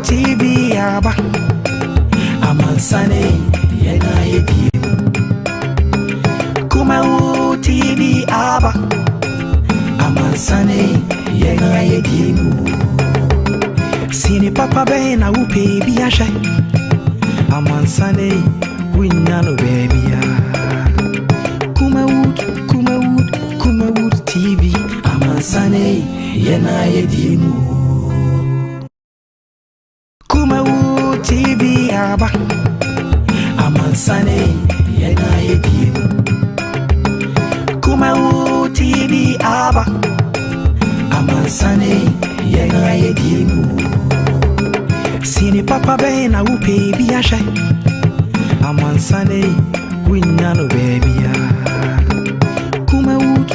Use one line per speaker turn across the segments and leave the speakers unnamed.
TV aba amansane yena yedi Kumawood TV aba amansane yena yedi Sini papa be na upe bi asha amansane winya no baby ya Kumawood TV amansane yena yedi Kumawood TV aba amansane yena yedi Kumawood TV aba amansane yena yedi Sini papa be na upe bi asha amansane winya no baby ya Kumawood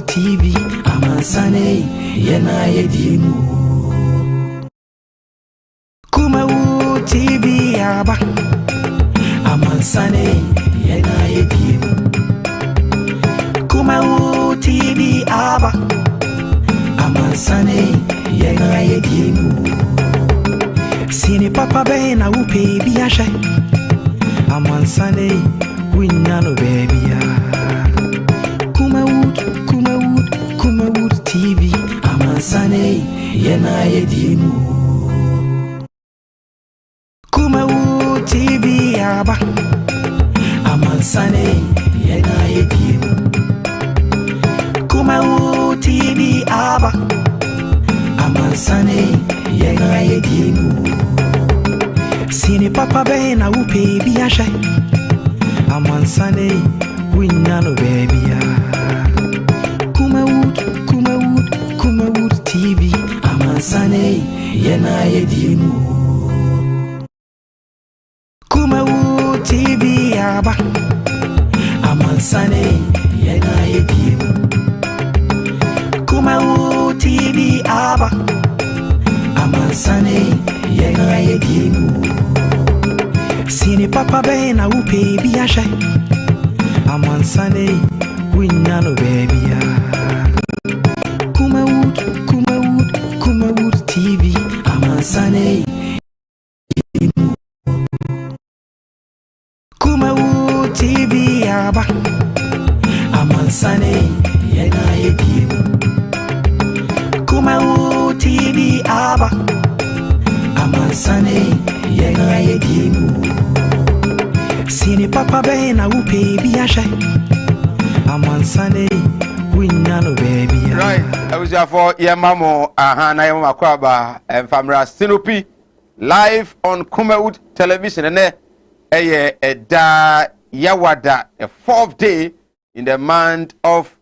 TV amansane yena yedi Kumawood TV aba amansane yena yedi Kumawood TV aba amansane yena yedi Sini papa be na upe bi asha amansane winya no baby ya Kumawood TV amansane yena yedi Kumawood TV aba amansane yena yedi Kumawood TV aba amansane yena yedi Sini papa be na upe bi asha amansane winya no baby ya Kumawood TV amansane yena yedi Kumawood TV aba amansane yena yedi Kumawood TV aba amansane yena yedi Sini papa be na upe bi asha amansane winya no baby ya Kumawood TV amansane Kumawood TV aba amansane yena yedi Kumawood TV aba amansane yena yedi Sini papa be na upe bi asha amansane winya no baby ya
right I was here for Yamamo na Yamama Kwaba and Famra Sinopi live on Kumawood television and da Yawada a 4th day in the month of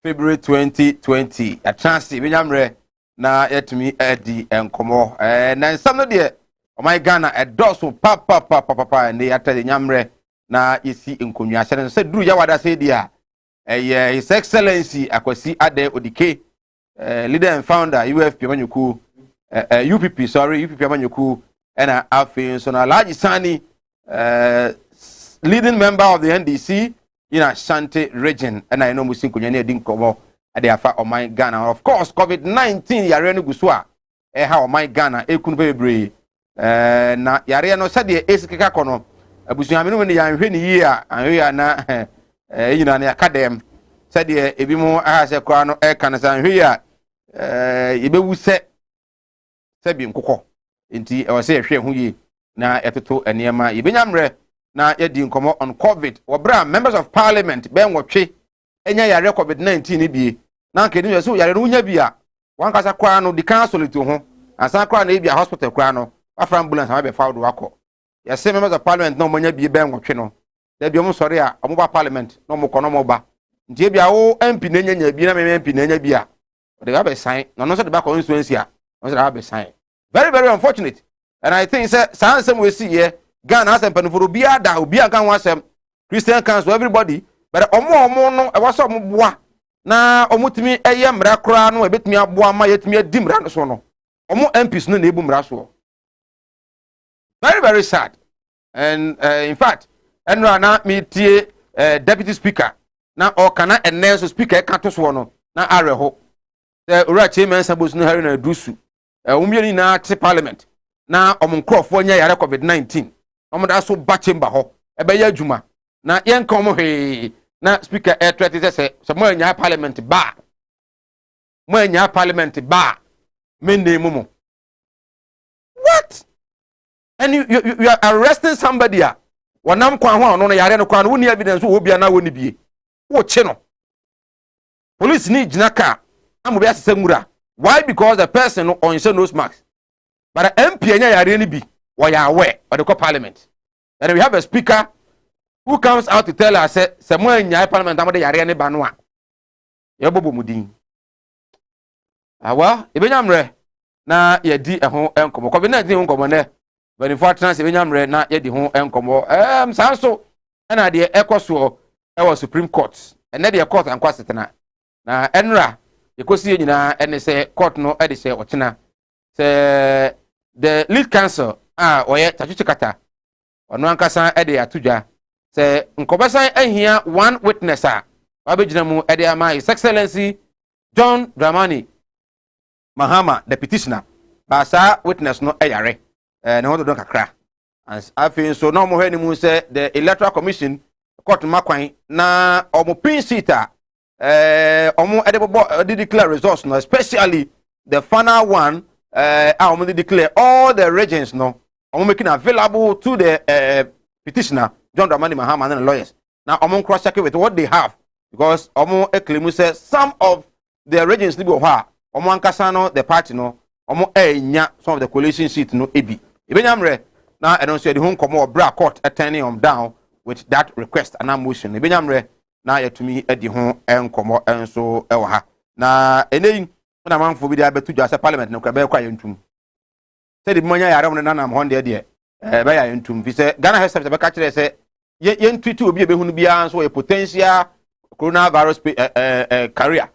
February 2020 a chance binyamre na yetumi edi enkomo na nsam de o my Ghana a doso papa and they atade nyamre na yesi nkonwa hye se duru Yawada se dia His Excellency Akwasi Ade Odike leader and founder UFP Amanyuku UPP Amanyuku and Afin so na Alhaji Sani leading member of the NDC in Ashanti region and I know musin kunya ne di nkomo ade afa o my Ghana of course COVID-19 yare no gusua ha o my Ghana ekunu bebre na yare no sade esikeka kono abusuame no ne yanhwe ne yi a anhwe na yina na akadem sade ebi mu ahase kwa no e kan sanhwe ya yebewu se bi nkokọ nti e wo se ehwe hu yi na etoto enema yebenyamre na yedi nkomo on COVID wobra members of parliament ben wotwe enya yare COVID-19 ni bie na nkedi ye so yare no nya bia wan kasa kwa no di council to ho asa kwa na bia hospital kwa no afra ambulance ma be fawdo wako ye se members of parliament no monya bie ben wotwe no da bia mo sori a omo ba parliament no mo kono mo ba nti bia wo MP na nya bia na me MP na nya bia de ga be sign no so de ba constituency a no so de be sign very very unfortunate and I think say sansem we see here Ghana has empanufuru bia da obi aka ho asem Christian council everybody but omo no e waso omo boa na omo timi eye mra kra no e betimi aboa ma yetimi adi mra no so no omo MPs no na ebu mra so very very sad and in fact enra na me tie deputy speaker na o kana enenso speaker e ka to so no na areho ora chairman sabos no hari na dusu Umieni na te parliament na omunkrofo nya yare COVID-19 omoda so ba chamber ho ebe ya adwuma na yenka omo he na speaker threat se mo anya parliament ba me name mo. What? And you are arresting somebody a wanam kwa ho no yare no kwa no woni evidence wo bia na woni bie wo che no police ni jinaka amobi asese ngura. Why? Because the person on his nose mask. But the MP anya yare ni bi we are aware of the parliament. And we have a speaker who comes out to tell us say mo anya parliament amode yare ni ba no a ye bobo mudin. Awa ebenyamre na ye di ho enkomo COVID-19 ho enkomo ne but for trans ebenyamre na ye di ho enkomo sanso na de ekoso e was Supreme Court and na de court ankwa setena na enra yekosi nyina ene se court no e de se otena se the lead counsel oye tachuchikata ono ankasa e de atudwa se nkobasan ahia one witness abegina mu e de ama His Excellency John Dramani Mahama the petitioner basa witness no eyare na hodo don kakra as afin so no mo hwani mu se the electoral commission court makwan na omo pin seater omo edebobo did declare results no especially the final one omo did declare all the regions no omo making available to the petitioner John Dramani Mahama and the lawyers now omo cross check with what they have because omo claim say some of the regions libo ha omo ankasa no the party no omo enya some of the coalition seat no ebi ebenyamre na eno so the home komo bra court turning down with that request and motion ebenyamre na yatumi edi ho enkomo enso ewo ha na eneyi na manfo bi dia betu dwa se parliament no kwa be kwa yentum se di monya yare mo na nam honde de be ya yentum fi se Ghana herself be ka kire se yentutu obi ebehunu bia so potential coronavirus career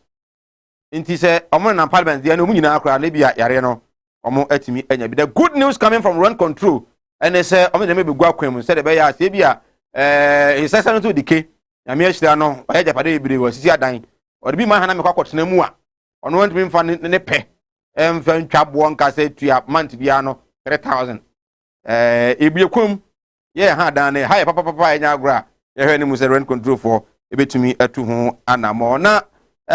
inti se omo na parliament dia no mu nyina akra na bia yare no omo atimi anya bi the good news coming from run control and say omo na me be gwa kwam se de be ya se bia His Excellency dike na me ahira no oya japade ibire wo sisi adan o de bi ma hana me kwakotena mu a ono want me mfa ne pe emfa ntwabo nka se tua month bia no 3000 ebie kwam ye ha dan ne ha papa enya agora ye hwe ni mu se run control for ebetumi atu ho anamo na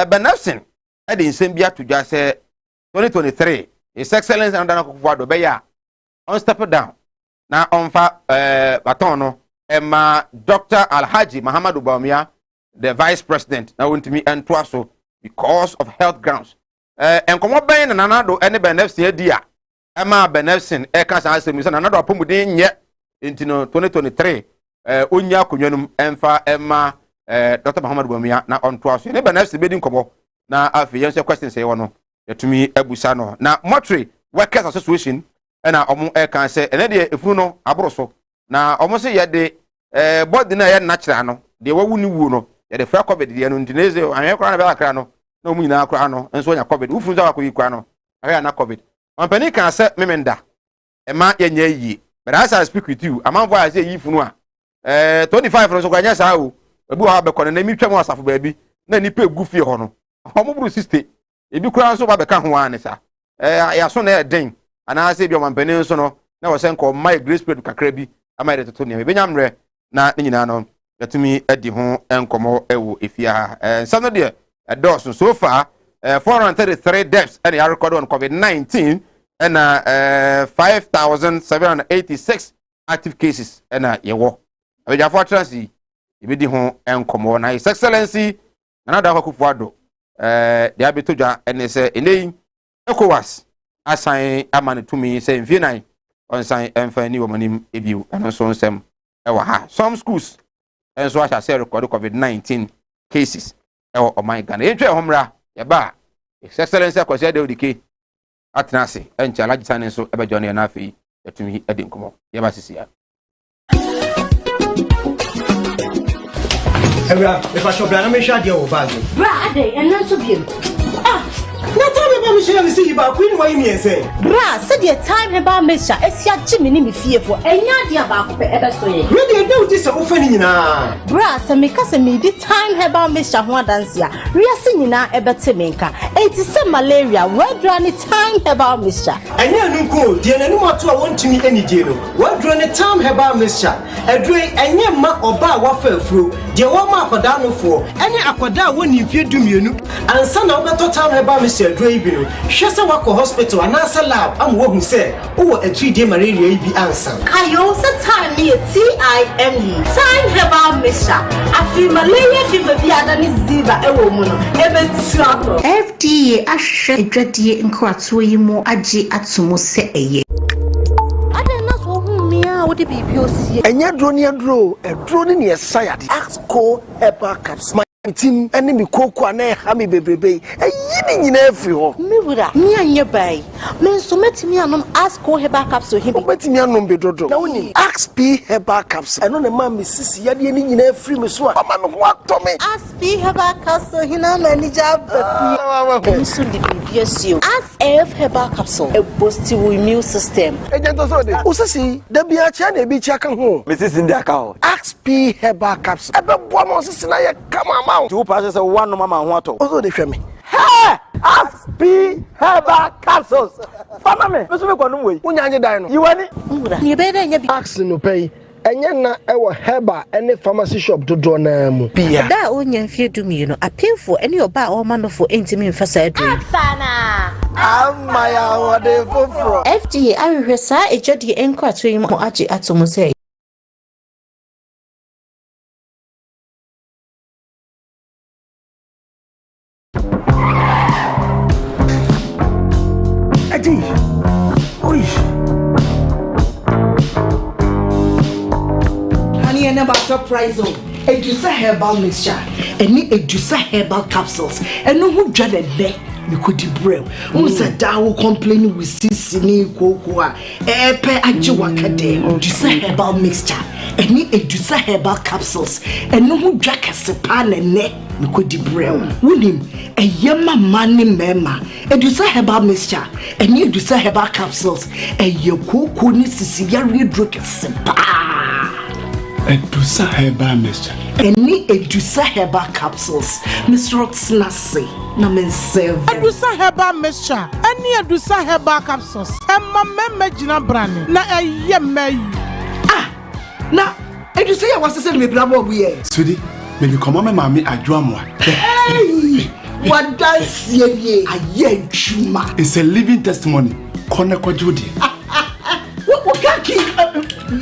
benafsin e de nsem bia to dwa se 2023 His Excellency and Dana Kufuado be ya on step down na onfa baton no Emma Dr. Alhaji Muhammadu Bawumia the vice president na wontumi ento so because of health grounds enkomo ben na nanado ene benefsin adia Emma benefsin e ka san asemi so nanado apomuden nye intino 2023 onya konwanum emfa Emma Dr. Muhammadu Bawumia na onto so ne benefsin bedi nkomo na afi yense questions e wono yatumi abusa no na Mortuary Workers Association na omo e kan se ene de efunu no aboroso na omo se ye de body na ye natural no de wawu ni wu no ye de fra covid de no ndineze anwe kra na be akra no na omu nyina akra no enso nya covid ufunu za wakoyi kwa no ahia na covid ampani kan se memenda e ma ye nya yi but as I speak with you amanfo a se yi funu a 25 no so kwanya sa o ebu ha be kono na mi twam asafo ba bi na nipa egu fie ho no omo buru 60 ebi kura nso ba be ka ho an sa ya so na e den ana se bi omampani nso no na wo se nko my grace period kakra bi ama de toto ne benyamre na nyina no yatumi edi ho enkomo ewo efia ha some no de dose so far 433 deaths and ya record on COVID-19 and 5786 active cases and yewo abeja for transi ibedi ho enkomo na His Excellency another Kufuado de abetodwa ene se enei ECOWAS asan amane tumi se mfie on sign enfani womanim ebiu eno so nsem ewa ha some schools enso asha se record COVID-19 cases ewa o my Ghana entwe homra ye ba His Excellency akwase de odike atenase encha lagitane so ebejo ne na afi yatumi edi nkomo ye ba sisi ya
If I shop, I'm sure you're bad.
Brad, and not so good.
Not herbal mixture is see ba queen why me say
bra said the time herbal mixture esia gimi ni me fie fo enya dia ba ko pe ebe so ye
we dey do this ofa ni nyina
bra se me ka se me di time herbal mixture ho adanse a wiase nyina ebe te me nka enti se malaria wadra ni time herbal mixture
enya nu ko die na nu mato a wontumi ani die no wadra ni time herbal mixture edre enye ma oba wa fa afuro die wo ma akoda no fo ene akoda woni mfie dumienu ansa na obeto time herbal mixture edre bi no hwese wako hospital anasa lab am wo hu se wo a 3-day malaria bi ansa
ayo se time ni TIME time herbal mixture afi malaria fever bi adani ziva ewo mu no ebe tiato
FDA ahwe adwadie nkwatoa yi mu age atomo se eye
adena so hu mi a wo de bibi osie
enya dro ni esayade Axco herbal capsule team eni mi koko na ha mi bebrebe eyi ni nyina afiri ho
mi wura mi anye bai men so metimi anom Axco herbal capsule hibi
metimi anom bedodo na woni XP herbal capsule eno na ma mi sisi yade ni nyina afiri mi so a mama me ho atome
XP herbal capsule hina na ni jaba so di bibi asio XF herbal capsule e boost your immune system
ejento so de usisi da bia cha na ebi cha kan ho
me sisi ndi aka ho
XP herbal capsule ebe bo ma usisi na ye kama
two passes one no mama ho ato
ozo de hweme
hey XP herbal capsules fama me so me kwanu we
unya anye dan no
yiwani
wura ni be da nya bi
Axi no pay enye na ewo herbal ene pharmacy shop dodo na mu bia
da onya mfie dumie no apemfo ene oba o manofo entimi mfasa adru
sana
amaya wode foforo
FDA ahwe sa adwadie enkwatoa yi mu age atomo se
Honey, I never surprise you. Edusa herbal mixture. Any Edusa herbal capsules. And no who dread a day. You could brew. Who's a dow complaining with Sissini Cocoa? Epe Ajiwakade. Edusa herbal mixture. Any Edusa herbal capsules. And no who jack a sepan and neck. You could brew. William, a yama money mema. Edusa herbal mixture. Any Edusa herbal capsules. A Yoko ni Sicilia redrink a sepa.
Edusa herbal mixture.
Any Edusa herbal capsules. Mr. Roxnasi. Na mensev.
Edusa herbal mixture. Any Edusa herbal capsules. Emma meme jina brand. Na eyeme.
Ah. Na Edusa ya wasese me bla mo ye.
Sweetie, me you come on mama adwamwa.
Hey. What dance ye aye chuma.
It's a living testimony. Kona kwa jodi.
What kaki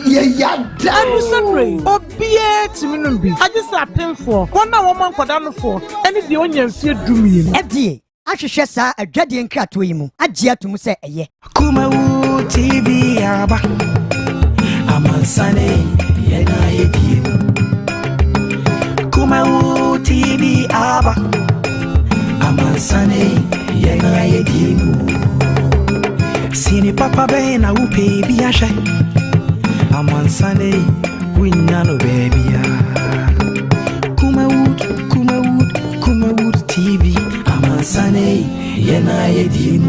ya
Edusa brain. Obie timinumbi. I just a painful. One woman for down for. Any the onion fear dummy.
FDA. Ahwehwe sa adwadie nkratoa yi mu agye atum se eye
Kumawood TV aba amansane yena yedie Kumawood TV aba amansane yena yedie Sini papa be na upe bi ahwe amansane winyano baby Kumawood TV amansane yena yedie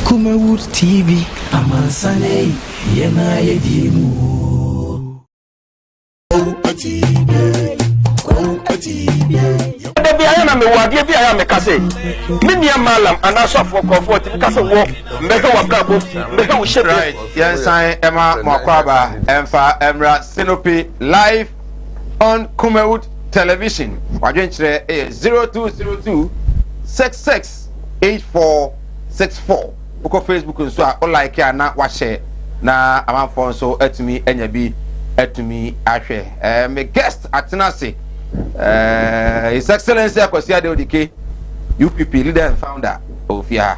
Kumawood TV amansane yena yedie
Debi ayana me wade bi ayana me kase me nia malam anasofo kofo ti kase wo mbeke wakabo mbeke wo shebe
right yensan ema makwaba emfa emra Sinopi live on Kumawood television wadwenkyere 0202 668464 uko Facebook nso a o like ana wa share na amanfo nso atumi anya bi atumi ahwe me guest atenase His Excellency Akwasi Adeodike, UPP leader and founder of here.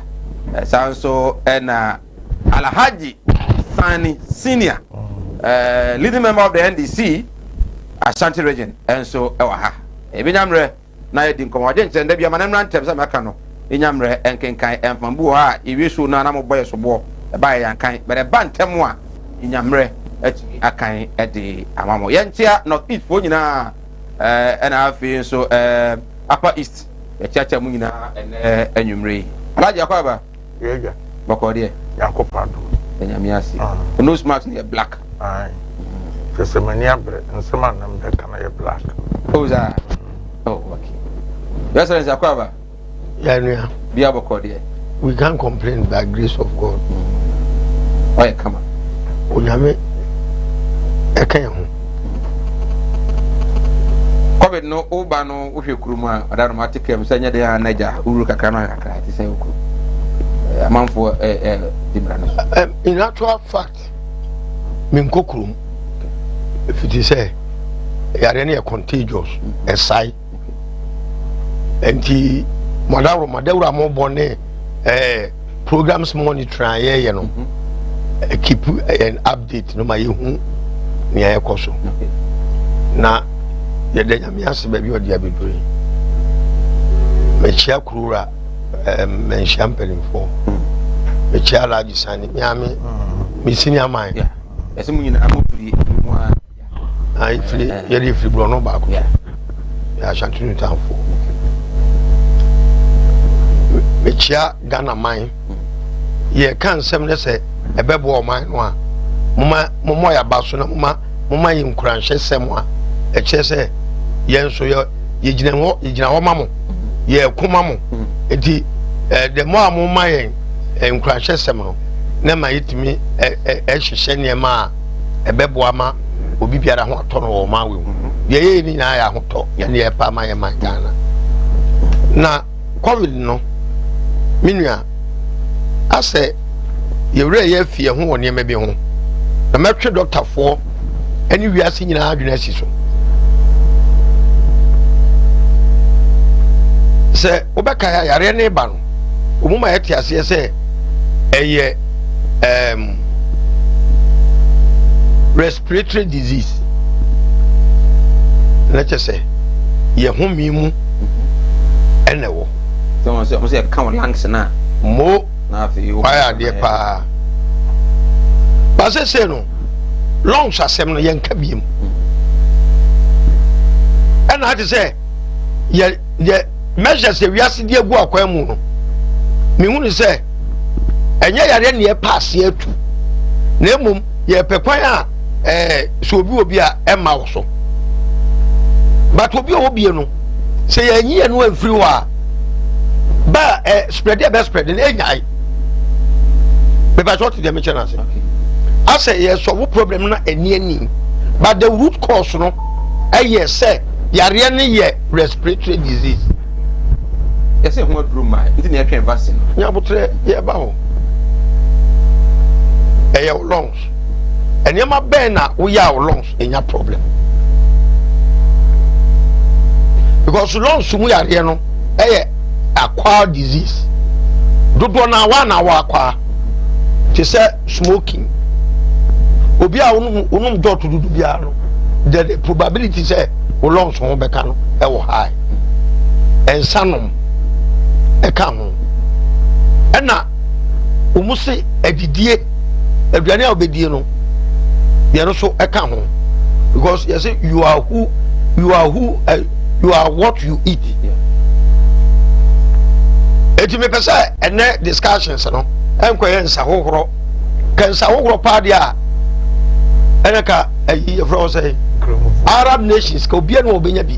So and Alhaji Sani Senior, leading member of the NDC, Ashanti region, and so Ewaha. Ebinyamre na yedi nkomaje nche ndebia manemra ntem se meka no. Enyamre enkenkan emfambu ha iwisu na na moboye sobo e ba yankan but e ba ntem a enyamre akan de amamo yentia north east fo nyina na afi so upper east chacha mu nyina anwumre alaja kwaba
yega
bokode
yakopado
enyamiasi nose mask ne black
Semania bread and some of them that can be black.
Who's that? Oh, okay. Yes, sir, Zakwaba.
Yeah,
be able to
we can't complain by grace of God.
Oh, yeah, come on.
We have a can.
COVID no Obano, if you Kuruma, I don't matter, Sanya de Naja, Uruka Kana, to say, a month for
in actual fact, Minkokum. If it is a contagious, a site, and the Madara more bonnet programs monitoring, you know, keep an update no my home near a coso. Now, the Damias baby or the Abidri. Mechia Krura, men champagne for Mechia Ladi Sani, Yami, missing your mind.
As a moon, I'm
I feel very free blown back. Yeah, I shall turn it down for Mechia Ghana mine. Ye can't say a baby or mine. Mama, Momoya Basuna, Mama in Cranch, Semwa, a chess, yen so ye general mamma, ye Kumamo, the more Momayan and Cranch Semmo. Never eat me a shenia ma, a bebwama. Obi biara ho ato no wo ma we ye ni na ya ho to ye ne pa ma ye man Ghana na covid no minua ase ye wure ye fie ho woni ma bi ho na metwe doctor for ani wiase nyina adwena si so se obeka ya yare ne ba no omuma ye tiase se eye respiratory disease. Let's say, ye home mu and no.
Someone said, come on, lungs now.
More, why are dear pa? But I say no, lungs are 7 young cabin. And I had to say, ye measures we are seeing dear walk where moon. Me wouldn't say, and ye are any pass here too. Nemum, ye pequia. So be a Emma also. But will be no. Say a year no free war. But spread their best spread in any. But I thought to the mission. I say yes, so what problem not any. But the root cause no, yes, say, Yariani respiratory disease.
Yes, what room my didn't vaccine.
Yabutre, Yabao. A lungs. And you might bear now, we are lungs in your problem. Because lungs we are here, no, acquired disease. Don't want one hour acquire. She said smoking. Obia unum do to do biano. The probability say lungs won't be high. And sanum a come. And now, umusi edidie eduane obedie they also account because you say you are you are what you eat. It may be said and discussions no and kwensa hohoro kensa hohoro padia enaka ayi from say Arab nations ko bia no obenya bi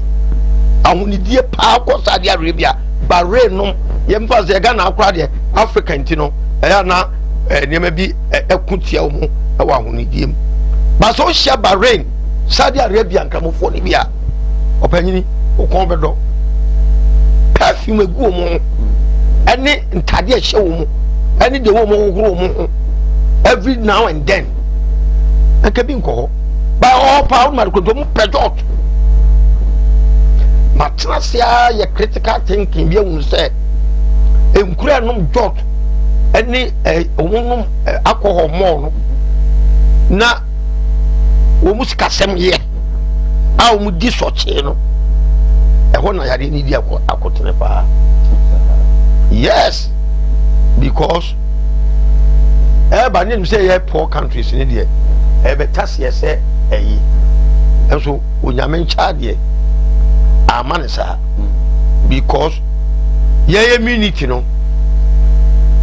ahunidie pa ko Saudi Arabia Bahrain no yemfa se Ghana akra de Africa ntino eya na niam bi ekutia mu e wa ahunidie mu. But so share Bahrain, Saudi Arabia and Camophobia. Opinion, or Converdo. Perfume go more. Any Tadia show, any the woman who grow more every now and then. A cabin call by all power, Marco Pedot. Matrasia, your critical thinking, you say, a cranum dot, any a woman alcohol more. Na almost casem here. I would disorch, you know. I want to need a yes, because everybody say poor countries in India. ebetase ese eyi enso onyame nchaade amane sa because ye immunity no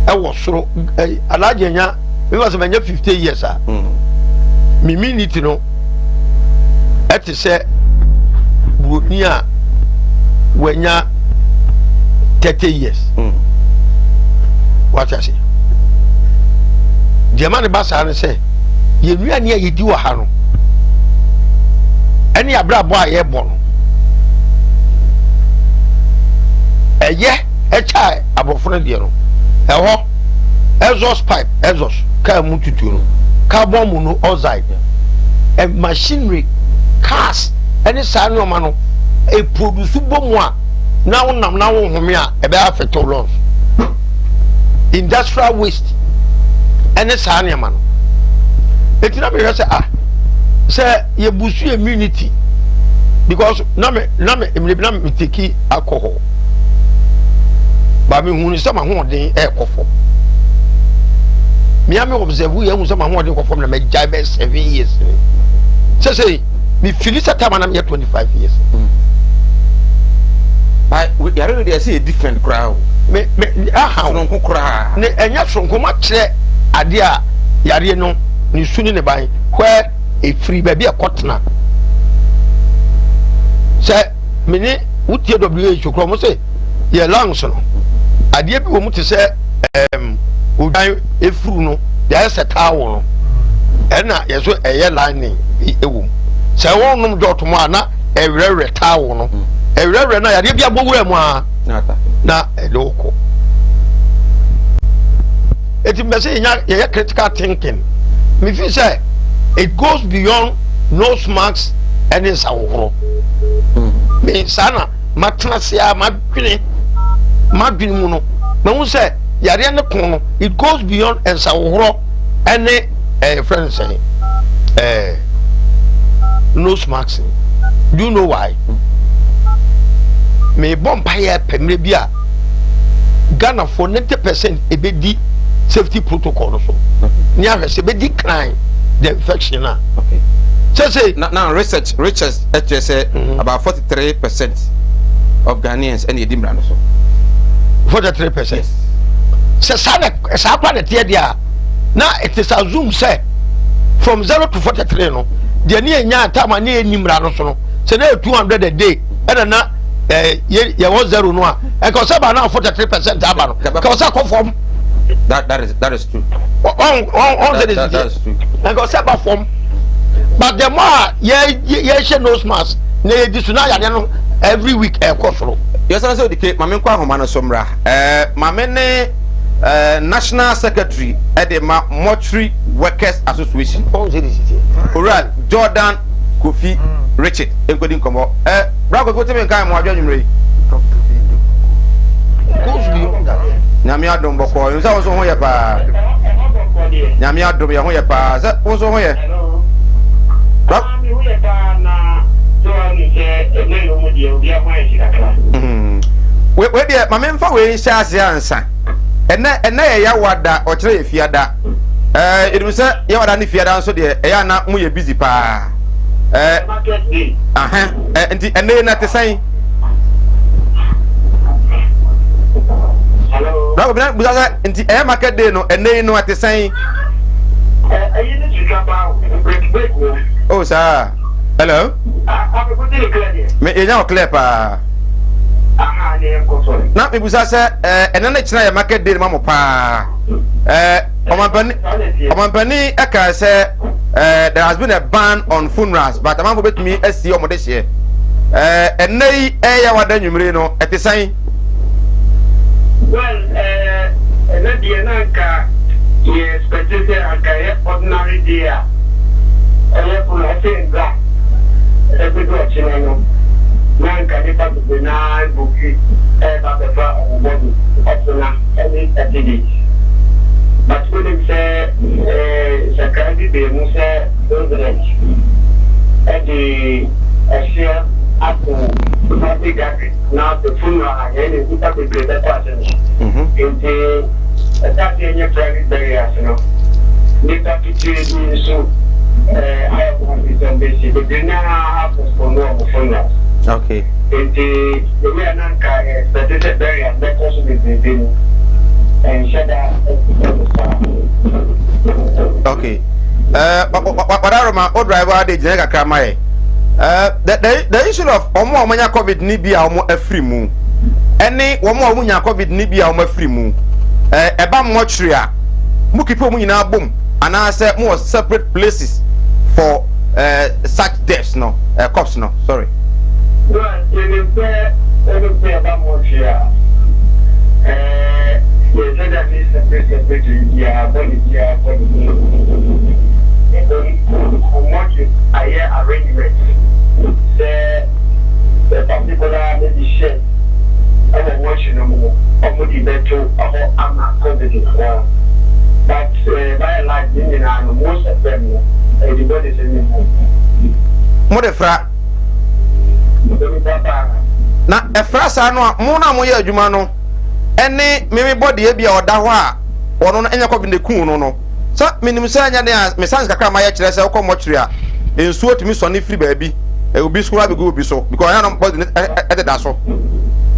e wo soro alaje nya me was manya 50 years mi immunity no eti se buoni a wanya 30 years what I say the man basa ne say ye nua ne yedi wo ha no ene abrabo a ye bo no eye echa abofo de no eho exhaust pipe exhaust ka mu tutu no carbon monoxide and machinery cars any sign no man no e produce bomu a na wonam na wo home a e be affect lungs industrial waste any sign man no etina be say say ye busu immunity because na me take alcohol ba me hu ni sama ho den e kofo me am observe ye hu sama ho den kofo na me jai be 7 years say me feel that time na me 25 years
we are already see a different crowd
me sonko kra ne enya sonko ma kire ade a yare no ni suni ne ban where a free baby a kotna say me ni wutie WHO kro mo say ye lungs no ade bi wo mu te say udan efuru no ya se tawo no ena ye so eye lining ewu say wonum dot mo ana ewrewre tawo no ewrewre na yare bi abowura mu a na eloko eti me say ye critical thinking me feel say it goes beyond nose marks and in saworo me sana matrasia madwene mu no me hu say yare ne kon no it goes beyond and saworo and friends say nose marks. Do you know why? Me bompire pemre bia Ghana for 90% ebedi safety protocol so nya se be decline the infection na okay say
now research say about 43% of Ghanaians and Edinburgh so
43%. Yes. Say sa kwa de tie dia na it is assume say from 0 to 43 no de ne nya atama ne enimra no so no say na 200 a day and na ye was 0 no a e ko say ba na 43% aba no ko say ko form
that is true
that is true and go say ba form but the more ye she nose mask na ye disu na ya no every week e ko fro
yes I say the mame kwa homa no somra mame ne national secretary at the Mortuary Workers Association Oral Jordan Kofi Richard encoding komo brako ko teme kan mo adwanwumre nyame adom boko nsa wo so ho ye pa nyame adom ye ho ye pa za wo so ho ye ho ye pa na so ani se emelo mu die obi ahwan shikakra we de mame mfa we nsa ase ansa ena ye ya wada o kire ye fiada edum se ye wada ne fiada nso de ya na mu ye busy pa enti ene na te sai hello bravo bina buza enti market day no ene no ate sai ayi ni chikaba break oh sir hello me enya o clear pa na me buza se ene na china ya market day mamo pa omampani aka se there has been a ban on funerals but among for me see omo de share enei ya wada nwumre no ete san
well ene die na ka ye expected aka ye ordinary day for I think that every do china no na ka ni pa be na buki ba be fa obodu opuna any day but when they say security they must say president and the share up to public gathering now the funeral again is not the greater person in the that in your private barriers you know they have to choose so I have one basic, but then I have for no.
Okay.
The way I know that is a very also the and shut down.
Okay. What are my old driver? The Jenga Kramai. The issue of Omo Mania COVID Nibia Omo a free moon. Any Omo Munya COVID Nibia Omo free moon. Ebam Mochria. Mukipo Muna boom. And I said more separate places for such deaths, no, cops, no, sorry.
Well, you say about Montreal. You said that is separate, yeah, but I hear arrangement. The particular maybe share. I was watching them, somebody better, I'm not confident. But by and large, most of them, everybody's in the
Modefra. Na efrasa no mo moye adwuma no ene meme body e bia oda ho a ono no enya covid ne kun no so minim se anya ne me sans kakra ma ye kire se ko mo kire a ensuo timi so ne free baabi e obi school abi go obi so because anya no body ne e da so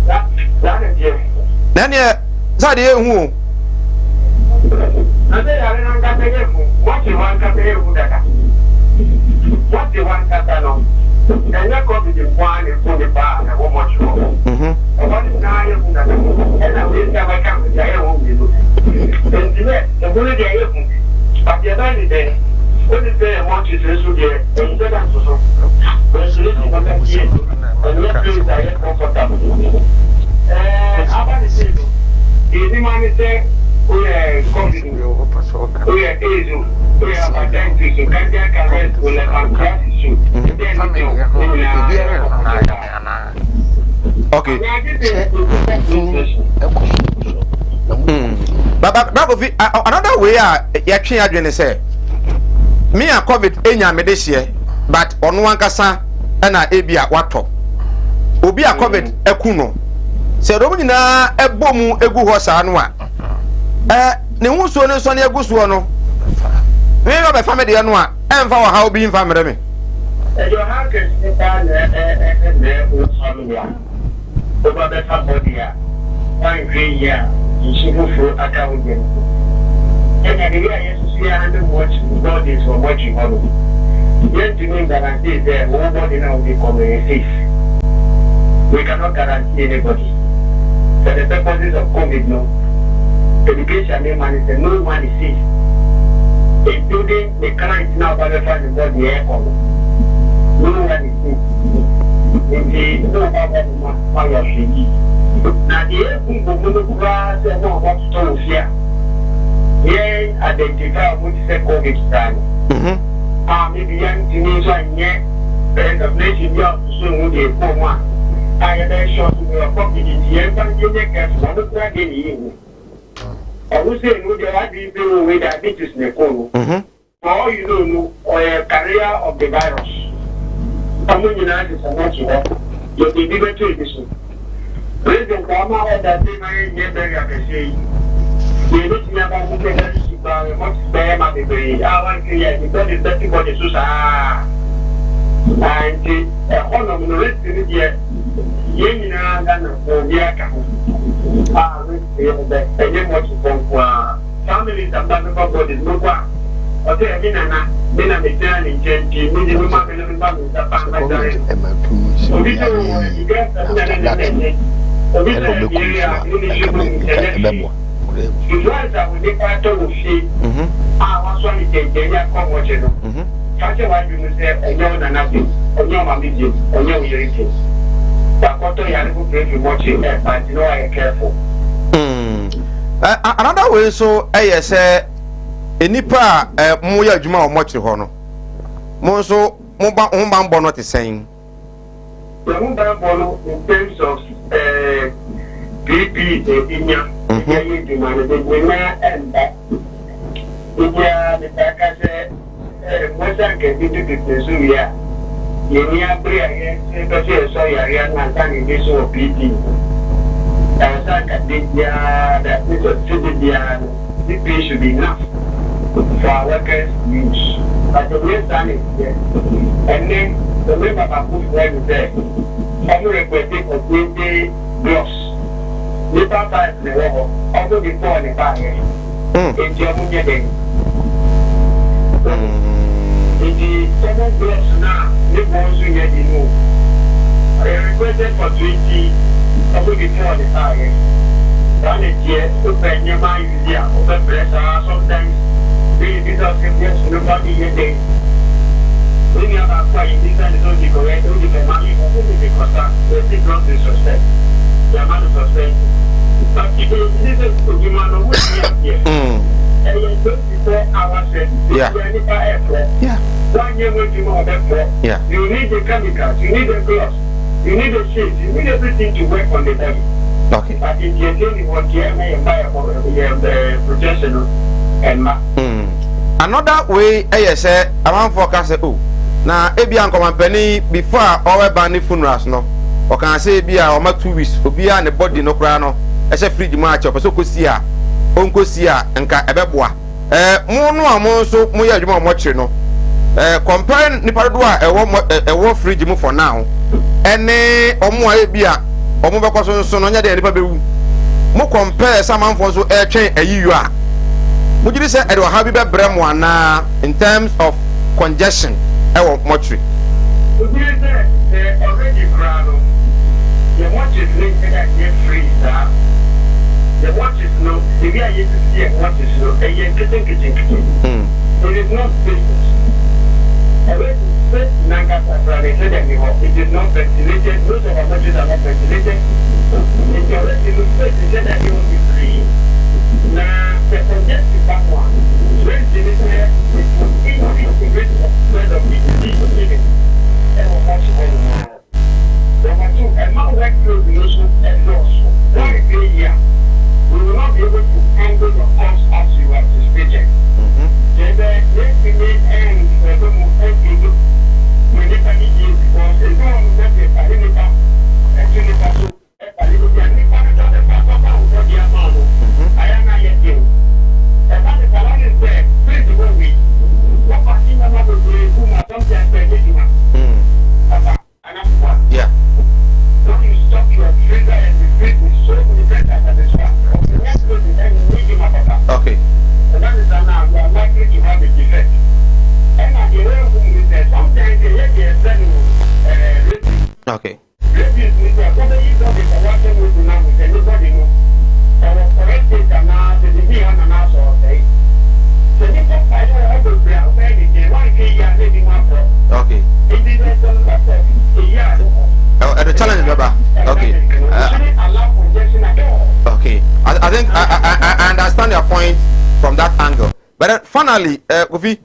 na ne za de ehu o
na de ya na ka te ehu what you want ka te ehu daka what you want ka no. And you're going to one and put it back and one much more. What is now? And I will never come to the own. And the bullet, but the other day, what is there? What is this? And then I'm so. But you listen to them, and your place are comfortable. About the table, the man is there. We are coming. We are able. We are attempting to get their careers with a
okay. But another way you actually adwene say me a covid enya me this year but ono ankasa na ebia wato obi a covid eku no se do nyina ebomu egu ho saa no a ne huso ne so ne eguso no me go be family no a emfa wa ha obi mfa mere me
your house is down family over the family 1 green year you should go for account and the area is see and watch bodies for watching on yet to mean guarantee there nobody now be safe. We cannot guarantee anybody for the purposes of COVID. No education is no one is safe, including the current now by the body air no one is safe. Indeed, no one fire shady. Now the air people grass and no what to fear. Here identify which is COVID stand. Maybe young teenagers and yet the nation young soon would be a poor one. I am sure to be a property in the end and you make us one of the evening. I would say, no, there are people with diabetes in the phone. All you know, or a carrier of the virus. Someone united so much, you'll be given to this. President Obama had that thing I never appreciate. We look about much better, my baby. I want to hear because it's 30 body suicide. And the honor of the rest of the year, Yena than for the account. Families and bodies, no one. Okay, Minana, Mina Mitan in Genty, Minimum families that found my diary. So, we don't you get that. So, we don't if I would be part of the sheep, I was one to take the come watching. Such a one you say, and you're nothing, and you're my medium, and you're irritated. But what do you have to pray for watching that? But you know, I am careful.
Another way, so I say, a nipa, Moya Juma or Mochi Hono. Monso, Mumban Bono is saying.
The Mumban Bono, in terms of PP, the Indian. And that the back said, once I get into the Syria, you near Bria, because so you're not standing this or PT. As I can think, that is a city, the should be enough. for our workers' use. But the way done is there. And then the member of who's there is there. I'm requesting for 20 gloves. Little time the level, although before the barrier. In Germany, then. In the 7 gloves now, they want to get the move. I requested for 20, although before the barrier. One is here, open your mind, open pressure, sometimes. Because yes, nobody here day. When you have acquired this and it's only correct, only the money, only the cost, they take not disrespect. The amount of suspect. But if this is the human who is here, and you don't before our set, yeah. 1 year when you know that for, you need the chemicals, you need the gloves, you need the sheets, you need everything to work on the body.
Okay.
But if you only want to buy the protection and
another way, I say, around forecast, oh, now, Ebian company before our banning funerals, no, or can I say, be our 2 weeks, or be on the body no crano, as a free march of a Socosia, Uncosia, and Cabebwa. More so, more watching, no. Comparing Nipadua, a war free move for now, and or more Ebia, or more because so no, the Nipabu. More compare some for so air train a you are. Would you say I don't have a bremwana in terms of congestion? I want mortuary.
Already crown. The watch is linked and get free, sir. The watch is no, the way I used to see it, watch is no, a year kitchen. It is not business. Already, first Nankasa, they said that it is not ventilated, most of our watches are not ventilated. If you already look first, they said that it will be free. Now, the congestion back one, when it is here, it will increase the rate of spread of the disease living. And we'll watch it all now. Number 2, amount work regulation and loss. One is here. We will not be able to handle the cost as you anticipated. Then the next thing and we will need to need because they don't want to get a perimeter and to the person. I am not yet doing. And that is a lot of there. Please go with. What party number will be whom I don't get anything.
Yeah.
Don't you stop your trigger and the fridge with so many friends at this one. The next one is then need him about.
Okay.
And that is now you are likely to have a defect. And at the real room is that sometimes they let you send
okay.
Reduce with that. What you don't is a water with now with anybody know. Our correct is now the DB on an house or say. So you can find out how to play out anything. One key you are living one for.
Okay.
It is a
at the challenge, Baba. Okay. Okay. I think I understand your point from that angle. But then finally, Kofi,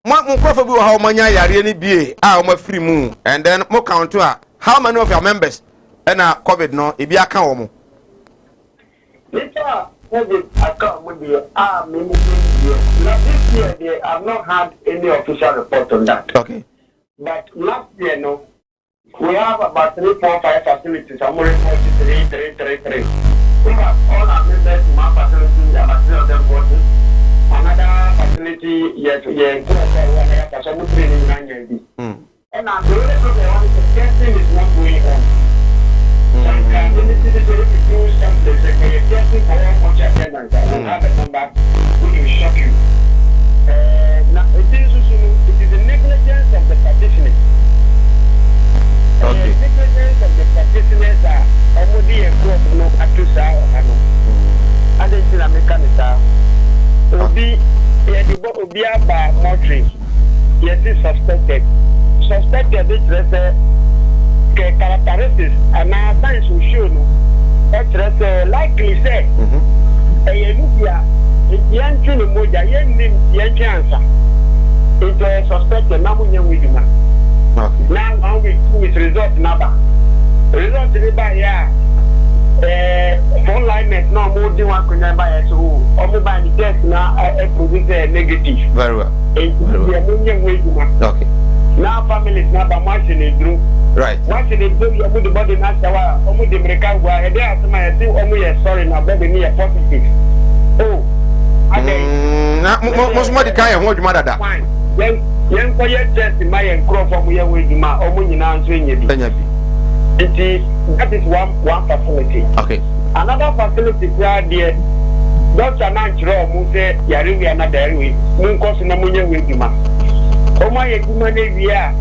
more profitable how many are any BA, how free moon, and then more counter. How many of your members and COVID no? If you account
this year they have not had any official report on that.
Okay.
But last year, no, we have about 3, 4, 5 facilities. I'm only 3. We have all our members in one facility, about 3 of them working. Another facility, yes, and I'm the only problem is the testing is not going on. Sometimes when the citizens do something, they testing for all much attendance. I will have a number which will shock you. Now, it is the negligence of the practitioners.
Okay.
The negligence of the practitioners are already a group of Atusa or Hano. And then in America, Obi about mortuary. Yes, it's suspected. Suspected this characteristics and now science will show no. That's likely say. A Libya, in the entry of Moja, the entry answer. It's a suspected Namunya Widuma. Now, how we do is result number. Result in the bar, phone line is not more than one can buy so only by the test now produce negative.
Very well.
Okay. Now families now by watching it through.
Right.
Watching it through, you put the body now, almost the American where they are some I think almost sorry now, but they need a positive. Oh, okay.
mo so mo di kan ho adwuma dada
yen ko ye test my and crop from ye we dwuma o mo nyina nso enya bi that is one facility.
Okay.
Another facility where the doctor nanchiro mu say yare we na there we mun ko so na mo nya we dwuma o mo ye dwuma na wi a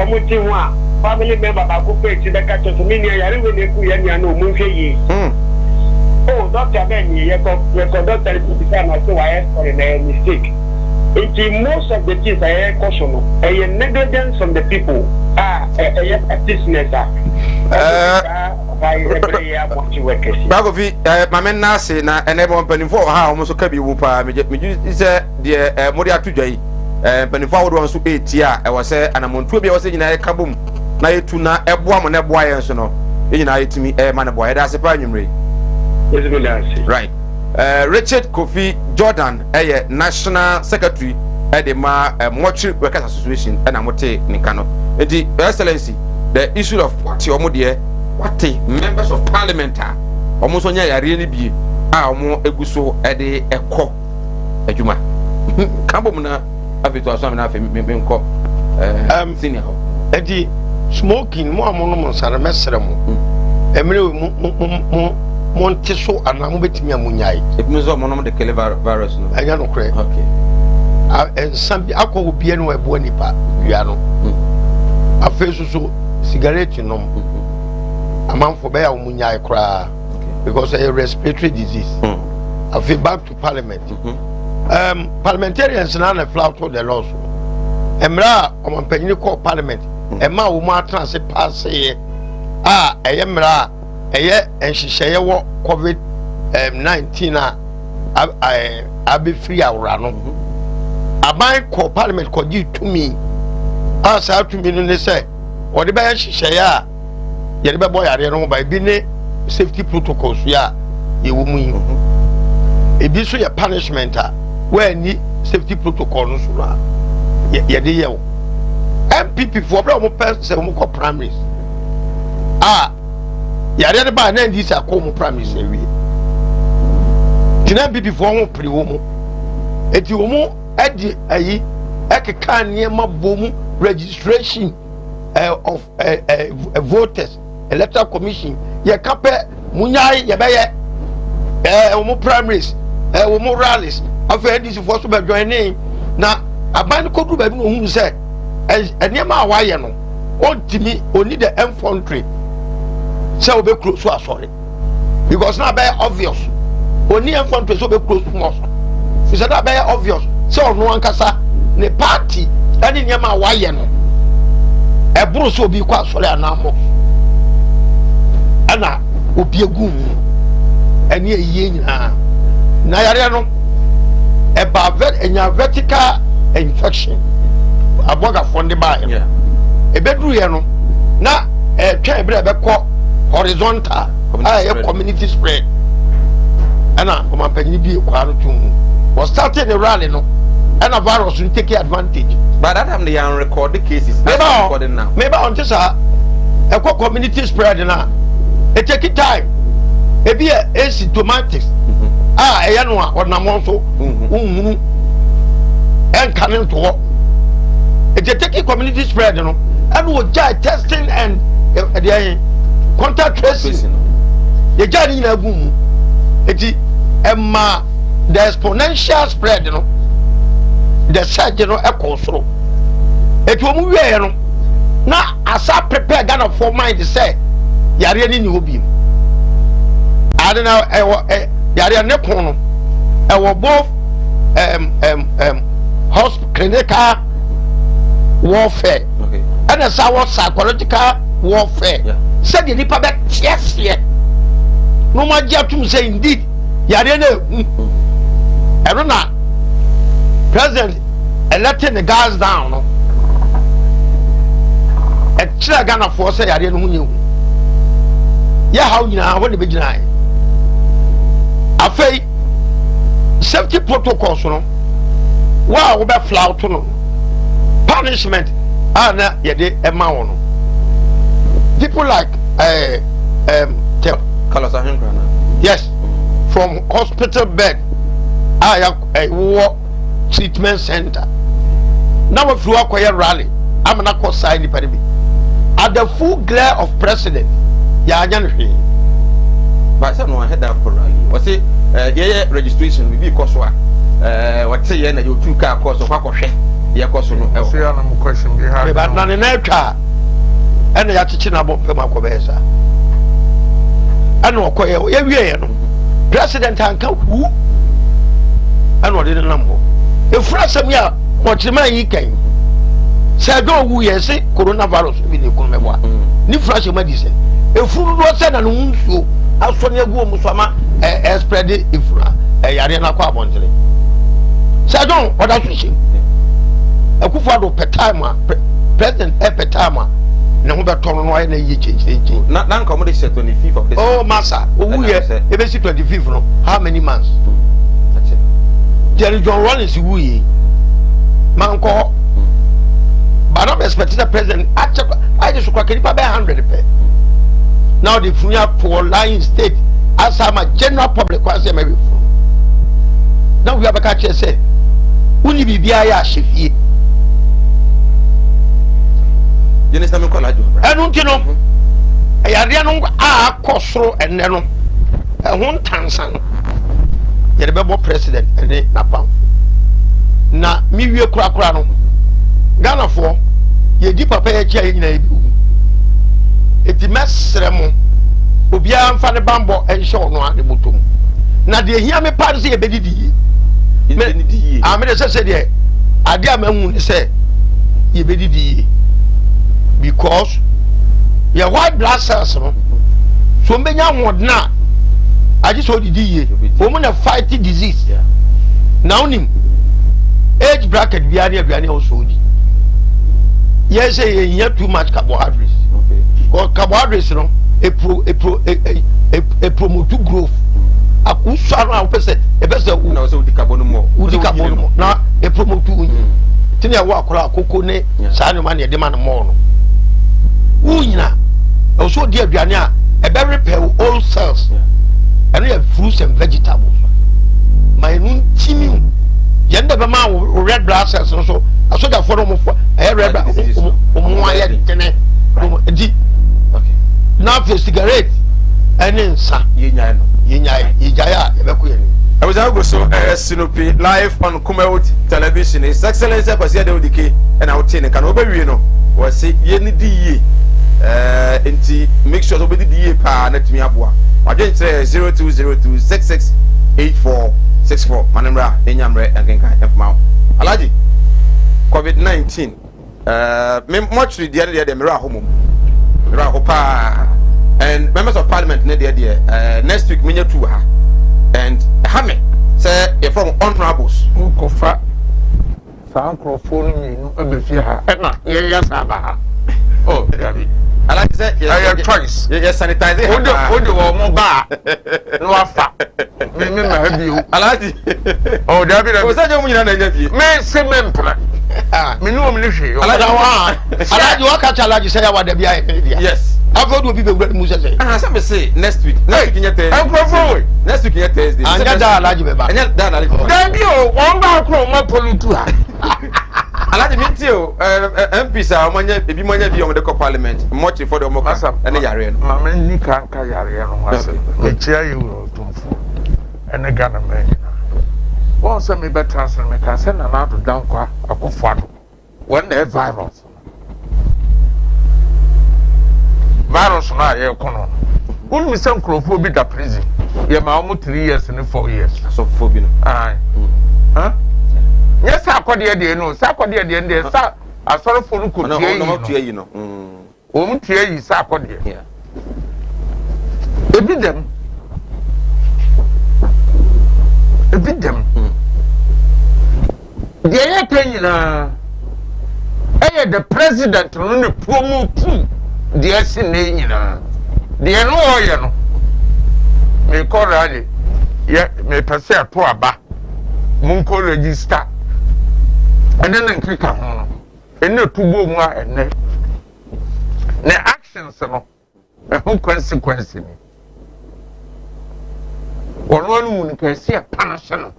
o mo ti ho a family member ba ko pe ti de ka to me ni yare we ne ku ye ni ana o mu hwe yi oh doctor ben ye ko doctor ti say na so why for a mistake. Most of the things I caution a negligence from the people a practitioners
Bagovi my na say na enable penifo ha almost ka bi wo pa me say the moria to dwai penifo wo don so etia e wo say anamontuo bi wo say nyina e kabom na yetu na eboa mo na eboa yen so no nyina yetimi e ma na boa e da se pa nwumre right. Richard Kofi Jordan, National Secretary at the Mortuary Workers Association, and I'm Nikano. The Excellency, the issue of what your mother, what members of Parliament are almost on ya really be our more eguso at the echo. Ejuma. Kabomuna, Abito, some senior.
Eddie smoking more monuments and a messeramo. Monteso and I'm with me a munyai. It means one of the virus. I don't know. Okay. And some alcohol will be anywhere buonipa, Piano. A face so cigarette, you know. A man for bear munyai cry because a respiratory disease. I feel back to Parliament. Parliamentarians and a flout to the law. Emra on penny call Parliament. Emma will march transit pass here. Ah, I am ra. And she say what COVID-19 I be free around. I buy call Parliament called you to me. Ask out to me and they say, what the best she say, yeah, the boy I don't know by being safety protocols, yeah, you will mean. It be so a punishment where need safety protocols. Yeah, the yellow MPP for problem primaries. Yare ba na ndi sa ko mu promise ewie tina bi before mo pre wo mu eti wo mu adi ayi ekeka niema bom registration of voters electoral commission ye kape munyai ye beye wo mu primaries wo mu rallies afa ndi for so be join na aban ko du ba bi no hu se niema awaye no ontimi oni the infantry. So be close to us, sorry. Because now very obvious. Only a front so be close to us. Is that very obvious? So no one can say the party and in Yama Wayan. A bruise will be quite sorry and now. Anna will be a goon. And ye yena Nayariano about a vertical infection. A bugger from the buy. A bedroom. Now a try horizontal community spread and my penny be was starting a rally no and a virus will take advantage.
But that time they are recorded cases. Maybe
on just a community spread now. It take time. It be asymptomatics. I know what Namonso and coming to work. It take a community spread, you know, and we'll testing and contact tracing. The journey in a boom. It is the exponential spread, you know. The surge, you know, echoes through. It will move, you know. Now, as I prepare Ghana for mind to say, you are really new beam. I don't know, you are in the corner. I was both hospital, clinical warfare, and as our psychological warfare. Said the Nipa back, yes, yeah. No more job to say indeed. Yarene, I don't know. President electing the guys down. A Chilagana force, I didn't know. Yeah, how you know what the big night. I say safety protocols, no. Wow, we better flout to no punishment. Na yede amount. People like yes, from hospital bed war treatment center. Now if you are quiet rally, I'm not called sign at the full glare of president. Yeah,
but some one had that for rally. Was it registration will be cost what say you 2 car cost of Aquashe? Yeah, cost no
question behind
but none in that car. And they are teaching about Pemacobesa. I know president and who? I know the number. If Frasamia, what you may came. Say, go who you say coronavirus with the Kumawood. Ni flash of medicine. If food was said and wound so, as for your go Musama, spread it if Yarena Quabontry. Say, I don't what I'm fishing. A Kufado Petama, President Epetama. No better turn why they change.
Not non-commodity 25th of this.
Oh, Massa, oh, yes, basically 25th. No, how many months?
That's it.
Jerry John Rollins, who ye, Manco, but I'm expecting the president. I just got 100 pay. Now the Funya poor lying state, as I'm a general public, was maybe. Now we have a catcher say, will you be Biaya Shifi? I don't know. I don't Cosro and Nano. I won't Tansan. You're the president and then Napam. Na me we crack Ghana for ye deep a pay chain. It mess Remo. Ubia and Fanny Bambo and show no at the bottom. Now they hear me party a beddy. I made a said, I dear man say, ye beddy. Because your white blood cells, so many would not. I just told you, woman of fighting disease. Now, age bracket, we are also. Yes, you have too much carbohydrates. Or carbohydrates, a promote growth. A Usara person, a best of Udicabonum, now a promote to Tinia Wakura, Cocone, Sanumania, demand more. Uina, also dear Biania, a very pale old cells, and we have fruits and vegetables. My noon teaming, Yenda Bama red blood cells also. I saw that form of a red now for cigarette and then sa Yaya evacuating.
I was also Sinopi live on Kumawood television. His Excellency Pascal Odike and our team can obey you know was say Yenidi. Make sure to be the DA pa net me abua. Again say 0202668464. Manembra enyamre agenka efma. Alaji COVID-19 me much the other day mira home. Mira hopa and members of parliament ne there next week menya two ha. And hame say you from honorables
who kofa sa microphone me no ebefia ha. Na ye saba. Oh, David.
I like to say,
yes, choice.
Yes, sanitize.
Hold the warm bar. No after. Me have you. I like it. Oh, David.
Was that your money?
Me say memper. Me no me lishi.
I like you catch a lady say what the behind.
Yes.
I've got to be the Musa say.
Some say next week. Next week in your Thursday. Next week in your Thursday.
And that large baby. And that large.
Thank you. One bar from my politua.
I like to meet you. MPs are manya be on the parliament. Much for the Mokasa and the Yarian.
Mamma Nikan Kayarian. The chair you and the Ghana man. Once I may better transfer my consent and out of Dankwa, a comfort. When the virus. Virus now, you're going. Wouldn't be some chlorophobia that prison. You're my almost 3 years and 4 years.
So, phobia.
Aye. Huh? Yes, I could hear the no, Saturday at the end there, sir. I saw a phone could hear you know. Won't hear you, Saturday. Yeah. Beat them. Beat them. The air train, the president on the promo too. The SNA, the no, may call rally. Yeah, may pass a poor back. Munko register. And then click on and no to go more and then the actions no consequence. One can see a passion.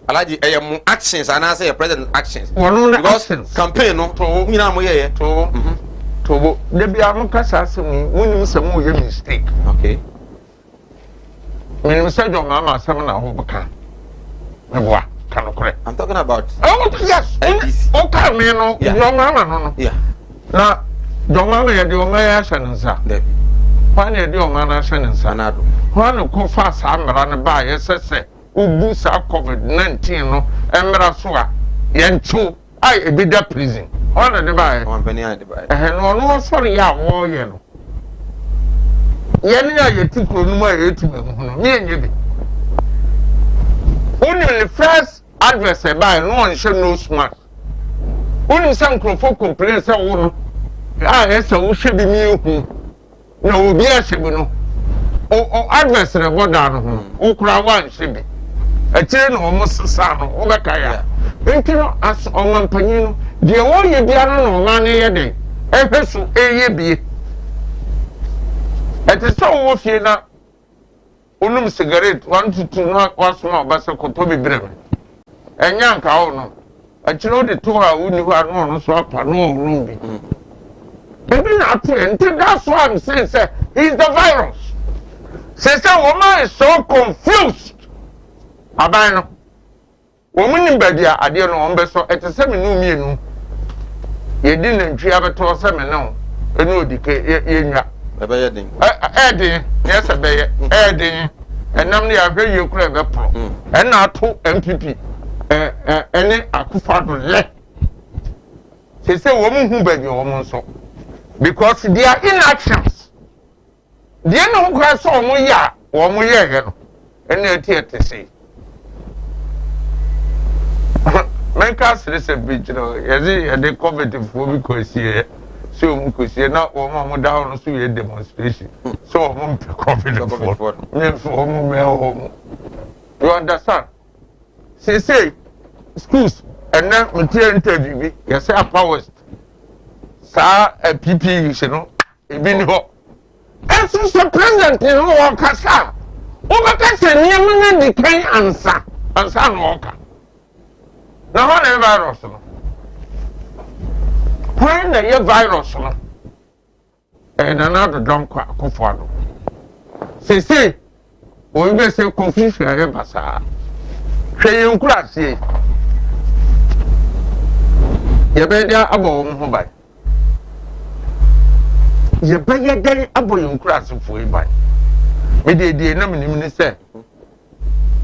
Alaji mo actions and I say president actions.
Because
campaign no to me na mo ye
to they be am kasa asem woni say mo ye mistake.
Okay.
Me say John Mama asem na ho beka. Me boa kan correct.
I'm talking about
yes. Okay me no John Mama no.
Yeah.
Na John Mama ye de o ma shanansa.
Debi.
Why ye de o ma na shanansa na do. Why ko fa sa mara ne ba ye say ubu sa COVID-19 no emra so a yencho ai ebi da prison ona de bae
company ai de bae
no no sorry ya wo ye no ye ni ya yeti kro no ma yeti me ho no me enye bi only the first address e bae no on show no smart only some crofo complain say wo no esa wo hwe bi mi hu na obi a hwe bi no o address re boda no ho o kura wan hwe bi Achire no almost sano obekaya entino as omampanyi de wo ye biara no ma ne ye den ehwesu eye bie etese wo fie na onum cigarette 1 to 2 na wasoma obasa koto bibrem enya nka wo no achire o de to a woni ho ano no so apa no rum bi maybe not and that's why I'm saying say he's the virus say woman is so confused aban no woman in bedia ade no on be so etese me no mienu ye di nantwi abeto se me no enu odike ye nwa
ebe ye din
edin yes ebe ye edin enam ne ahwe ye kura be pro ena ato MPP ene akufa do le say woman hu bedia woman so because they are inactions they no kwa so mo ya wo mo ye he no ene eti say Menka se beach no yezi de COVID for because here so mu kosie na wo mo down no so ye demonstration so mo COVID for me for mo me ho you understand say schools and then material interview bi yes a powers sa PP you know e bi ni ho and so president no wo kasa o ba kasa ni am na di kan ansa no ka na ho na virus no when the virus no and another don kwa akofo say o be say confusion e basa hwe yin kura sie ye be dia abo ho bai ye be ye gari abo yin kura se fo e bai me de na me ni say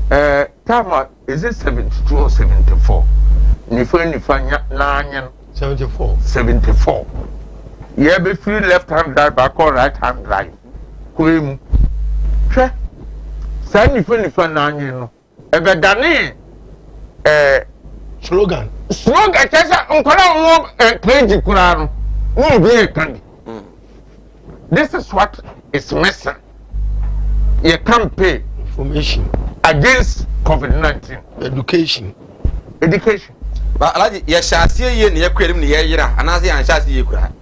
Tama is it 72 or 74? Nifanya na 74. Yeah, be free left hand drive, back or right hand drive. Kuimu. Che. Say nifa na no. Ebe dani
slogan.
Chesa onkola mo page kura no. No be kandi. This is what is missing. You can't pay
information
against COVID-19.
Education.
But Alaji, ye shasie ye ne yakwere ne ye yira anase yan shasie ye kura.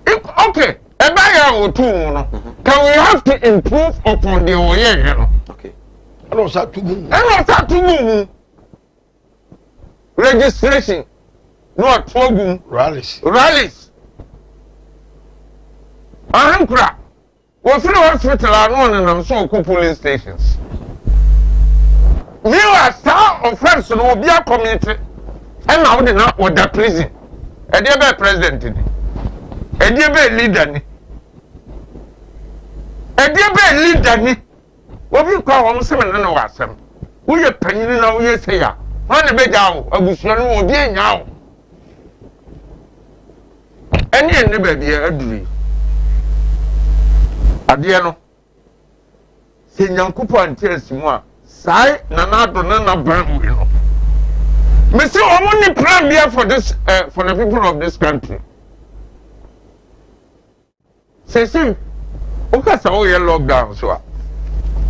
Okay. Eba ya otu no. Can we have to improve upon the oye no?
Okay.
Ano sa tumu.
Registration. No atogum. Rallies. Ahankura. We feel hospital and I'm so police stations. We are star offense no be a community. And now they not with the prison. A dear be president. A dear be leader. A dear be leader. What we call one seven and awesome. We are penny now, we say ya. One a bed down, a bush will be now. Any and the baby a dream. Adiano. Say Yankupa tells you sai na do na brand we no. Me say only plan here for this for the people of this country. Say okay so we lockdown so.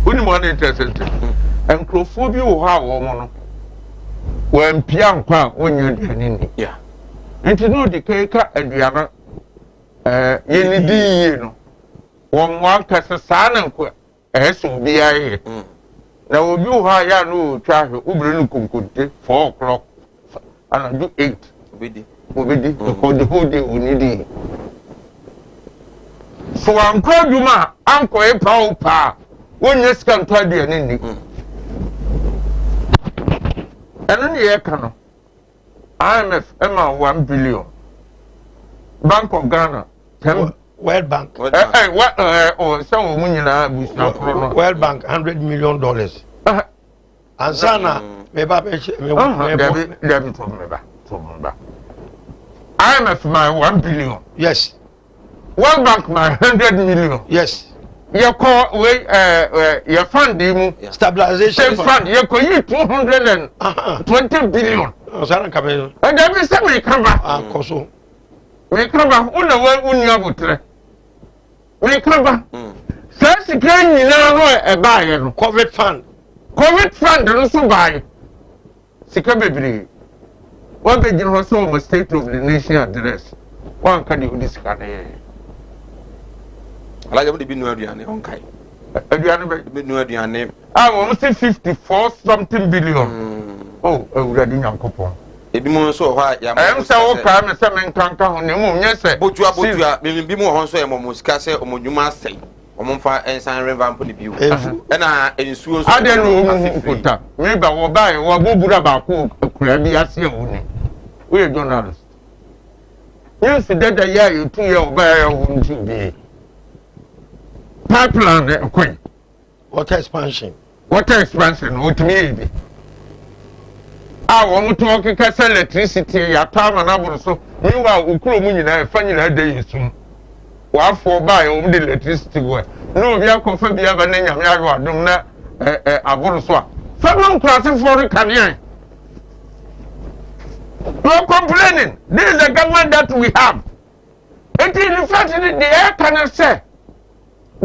Uni mo na interested. Encrophobia wo ha wo mo no. When pian kwa onya diane
yeah.
Enti no de keka aduana ye ni di no. One kasa sana nko so bia ye na obi ho ya no twa hwe ubere no konkonte 4 o'clock and do 8 obedi because the whole day we need it. So I'm called you ma anko e pa when you scan to do any and then ye can IMF Emma 1 billion Bank of Ghana 10
World Bank
World
Bank $100 million and sana me ba
IMF my 1 billion
yes
World Bank my 100 million
yes
you call your fund
stabilization
fund you call you 220 billion
sana kabe
and then we say we come back
koso
we come back una abutre we come back so secret ni na no e ba ye no
COVID fund
no so buy sika bebre one be jin so mo state of the nation address one ka di sika na ye
ala jam de bi no aduane on kai
aduane be no aduane wo say 54 something billion oh awurade nyankopon
ebi mo so ho ya
em se wo ka me se men kanka ho ne mo nye se
botua me bi mo ho so e mo sika se omodwuma asai omomfa ensan revamp ni biu na ensuo so
ade no mu kuta me ba wo bai wo bobura ba ko kura bi ase wo ni we journalist yes dada ya you 2 year ba ya wo nti bi pipeline kwai
water expansion
what me bi wo muto keka se electricity ya tama na buru so mewa ukuro mu nyina fa nyina da yesum wa fo ba ya de electricity go no bia ko fa bia ba na nyame ayo adum na aburu so a fa man klase for Canadian no complaining this is the government that we have it is in fact the air can say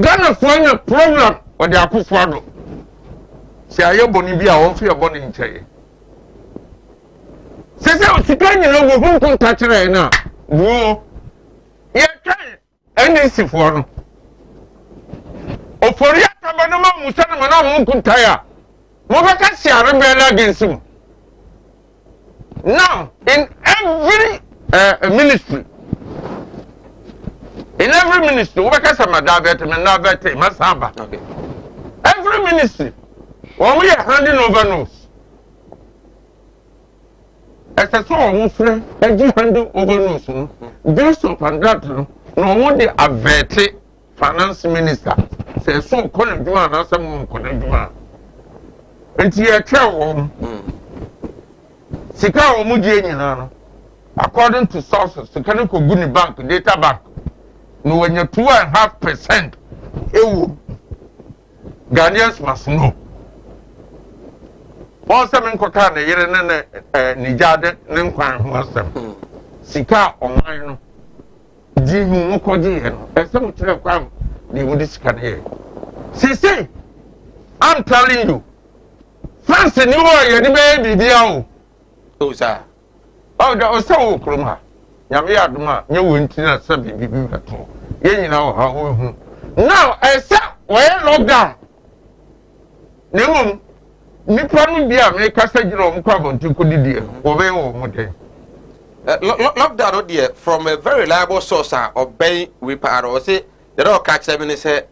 Ghana for a problem or the akufo say ayo boni bia wo fi boni ncheye sese osikani no go hu contact re na wo ye try NC for no ofori ataba no ma musa no na hu kuntaya mo ba ka siare be la against him now in every ministry wo ba ka sama davet me na vet masamba okay every ministry we are handing over notes as a song friend and you handle over notes based upon that no one dey avert finance minister say so kono duma na some kono duma enti e twa wo sika wo mu die nyina no according to sources sika no ko guni bank data bank no wanya 2.5% ewo Ghanaians must know once men koka na yere na nijade ne nkwan ho asem sika oman no di hu mo koji he no esem tire kwam ni wo sika ne sisi I'm telling you fancy ni wo ye ni be bibia o
o sa
o da o sa wo kroma nyame aduma nye wo ntina sa bibi to ye nyina wo ha wo hu now esa wo lockdown ne mum nipa no bia me kasa giro mo kwa bonti ko didie wo be wo mo den
lockdown no there from a very reliable source obey we part or say the all catch me say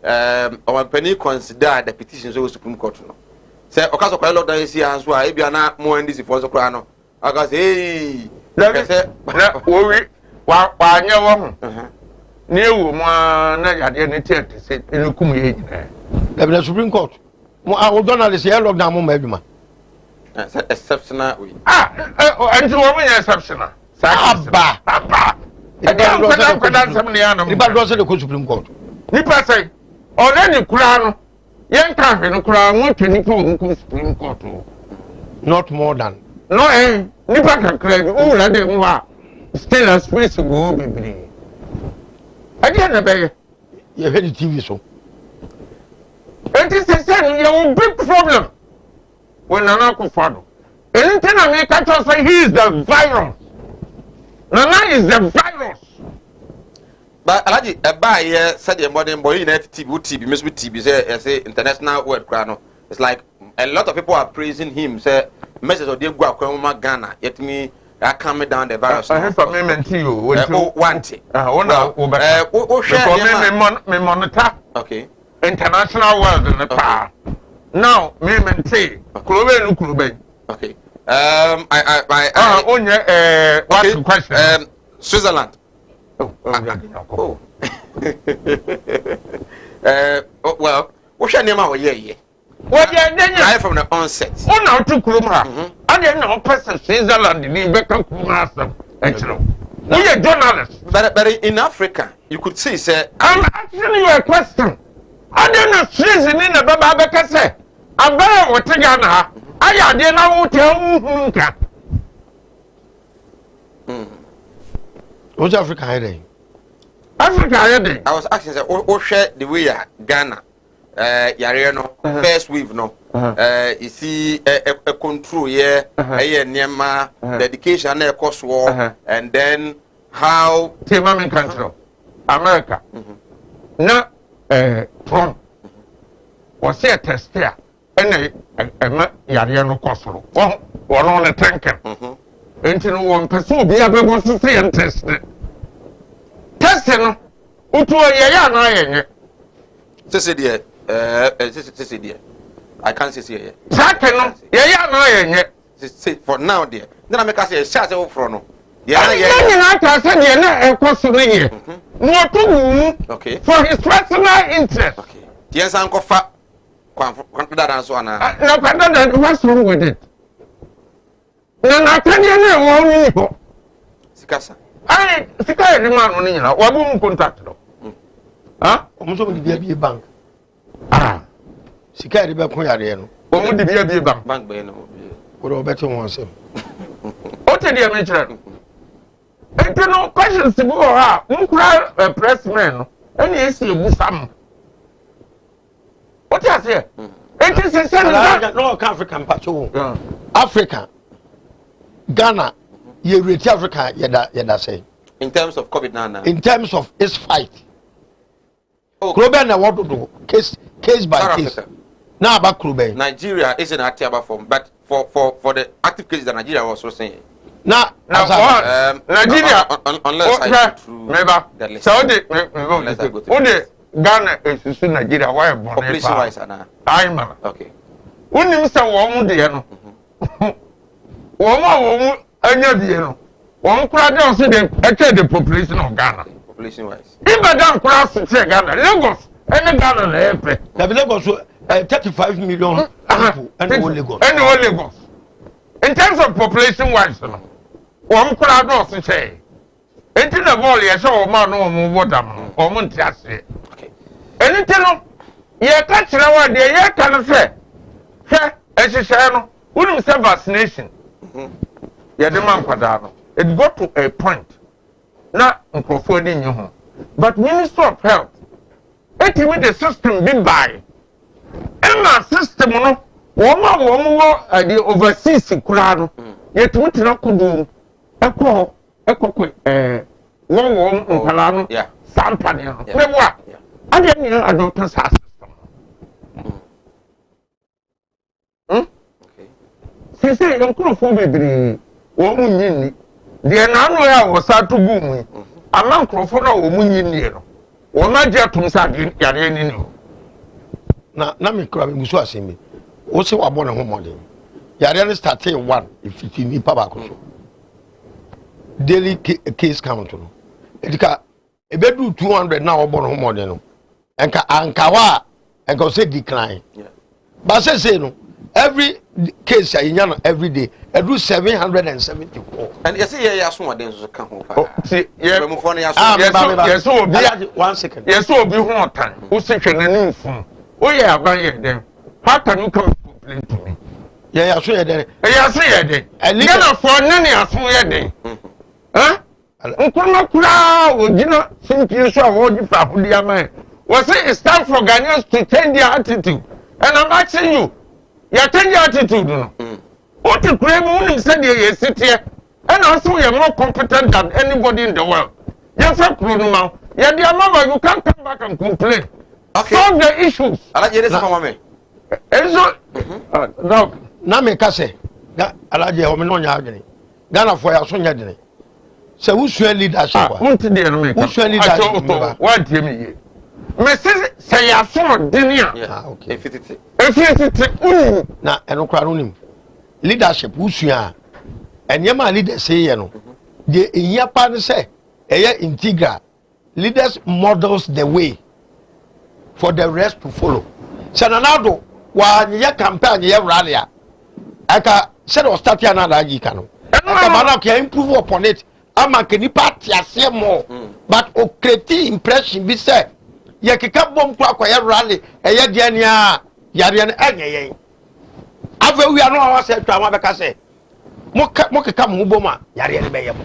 our penny consider the petitions of Supreme Court no say okaso kwa lockdown is here so e bia na mo ndisi for so kwa no aka say
say wo wi wa anya wo ho na ewu mo na yade ne tete say enukum ye nyina
the Supreme Court mo journalist here lockdown mo ma aduma
exceptional way
and wo me exceptional aba
nipa do se the Supreme Court
nipa say already kura no yen ka hwe no kura mo twa nipa wo Supreme Court
not more than
no nipa kakra bi o la de mo still a space go bibiri again na be
ye hwe the TV so
it is a big problem when Nana Kufado. Anything I make I say he is the virus. Nana is the virus.
But Alaji, a buy said the modern boy in TV, TV, Miss TB say international word crano. It's like a lot of people are praising him. Say, message of the Guakwema Ghana. Yet me, I calm down the virus.
I have a moment to you.
Want it.
Me monitor.
Okay.
International world in the power. Now, me maintain. Klube.
Okay.
What's the question?
Switzerland. Well, what's your name?
What you
from the onset.
Oh, now to Kuma. I didn't know person Switzerland in Becca Kumasa. We are journalists.
But in Africa, you could see, sir.
I'm asking you a question. I didn't know Switzerland in the Baba Becca say. I'm very what Ghana. I didn't know what
What's Africa heading?
Africa heading.
I was asking, sir, what share the way Ghana? Yariano, first wave no. You see a control here, Nema, dedication, a cost war, and then how
Timamin control America. Now, Trump was here test here, and Yariano cost war on the tanker. Until one person be able to see and test it. Testing, Utu Yana.
I can't see here. For now, dear. Then I make us a shot over from. Okay.
For his personal interest.
Okay. Yes, Uncle Fat. That answer.
No, what's wrong with it? No, I can't hear
Sikasa.
I Sika the man on you. What won't contact? Huh?
Almost only be a bank.
Ah.
Sika the bank.
What would be a bank?
Bank by no.
What better ones?
What did you mention? And you know, questions to go out. Won't cry a pressman. And you see Musam. What is it? It is a
no African patrol. Africa, Ghana, you reach Africa, yada say.
In terms of COVID-19.
In terms of its fight. Clube na what to do? Case by
South
case.
Africa.
Now about Clube.
Nigeria is in a Atiaba form, but for the active cases that Nigeria was also saying.
Now
Nigeria,
unless I go through
the list. So the Ghana is Nigeria. Why
population wise, Anna?
I'm
okay.
When you say one day, no, one any day, no, one crowd don't see the population of Ghana.
Population wise.
If I don't cross to Ghana, Lagos, any Ghana,
Lagos 35 million people, and all
Lagos. In terms of population wise, no, one crowd don't say. Until the ball, yes, or man, or water, or Montiasi. Anything, you catch now, dear, you can say, as you say, wouldn't say vaccination. You demand Padano. It got to a point, not in your home, but Minister of Health. It with the system be by. And my system, no, woman, the overseas crowd, yet what not could do. One Palano, Sampany. What? I didn't know I don't pass system. She said, don't call for me. Woman, the annual was out to boom. A man crofona or moon. One my jet to Sardin, Yanino.
Now, me crying, you saw me. Also, I born a home model. Yarian started one if you need Papa. Daily case count. Edika, a bedroom 200 now born home model. And Kawa and go say decline. But say no, every case every day, I do 774.
And you see, yes, one day to come home.
Yes, 1 second. Yes, so be one time. Who's taking a new phone? Oh, yeah, by them. How can you come complain to me?
Yeah, I see it.
I see it. And you know, for none of day. Huh? You know, think you saw what you found. Was it's time for Ghanaians to change their attitude. And I'm asking you, you change your attitude. What you claim when you said you sit here, and also you're more competent than anybody in the world. You're so cruel now. You're the mother, you can't come back and complain.
Okay.
Solve the issues.
I like you this for me.
Enso no
na me ka se ga alaje o me no nya adwene Ghana for ya so nya dene se wusua leadership
won't dey no me
wusua leadership
what dey me ye me say ya so dene
ah okay
efitete
na eno kra no nim leadership wusua enyema leaders ye no de ehia pa ne se eye integral leaders models the way for the rest to follow Senanado wa nye campaign nye rally aka said o start ya na da yi ka no aka mana ka improve upon it ama ke ni party ase more but o create impression bi say ye keka bom kwa kwa ya rally eye de ania yare ne enye ave wi anu awa se twa ma be ka say mo keka mo bom a yare ne be ye mo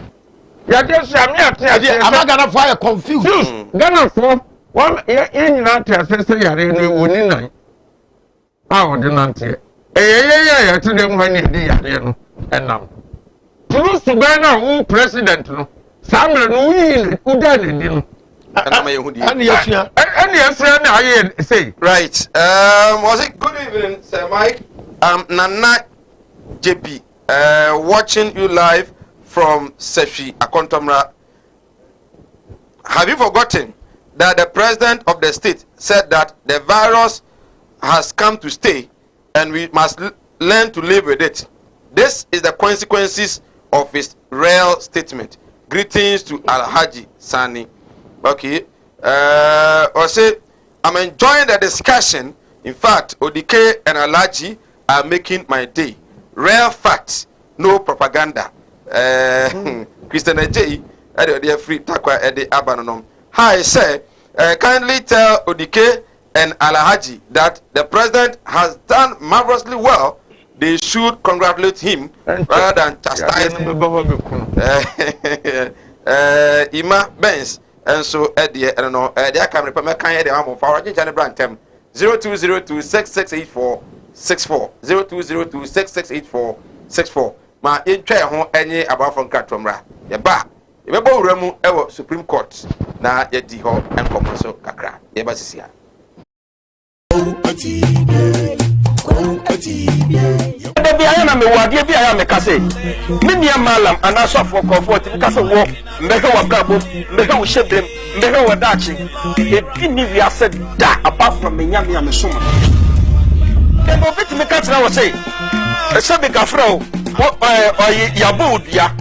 ya dey say am ya ate
ama Ghana for confused
Ghana for one in not say yare ne woni nan ah de nante ya to dem when dey yare no enam to so Ghana who president no samre no yin uda ne di no
and yes
na aye say
right was it good evening Sir Mike Nana JP watching you live from Sefi Akontomra. Have you forgotten that the president of the state said that the virus has come to stay and we must learn to live with it? This is the consequences of his real statement. Greetings to Alhaji Sani. Okay. Or say, I'm enjoying the discussion. In fact, Odike and Alhaji are making my day. Real facts, no propaganda. Christian J. Dear free takwa ede abanonom. Hi, sir. Kindly tell Odike and Alhaji that the president has done marvelously well. They should congratulate him rather than chastise him. Ima Benz and so Eddie, I don't know. They can remember kind of amount for Argentine brand tem 0202668464 0202668464. Ma in try ho any about from Katomra. Ya ba. Ye be wuramu ewo Supreme Court na ye di ho enkomo so kakra. Ye ba sisia.
Bi ayana me wade bi ayana me kase. Me nia malam anasofo comfort bi kase wo mbeke wa brabo mbeke wo shebrem mbeke wo dachi. E bi ni wi ase da apart from me nya me soma. Dem bo bit me ka tra wo say. E se be gafra o yabo dua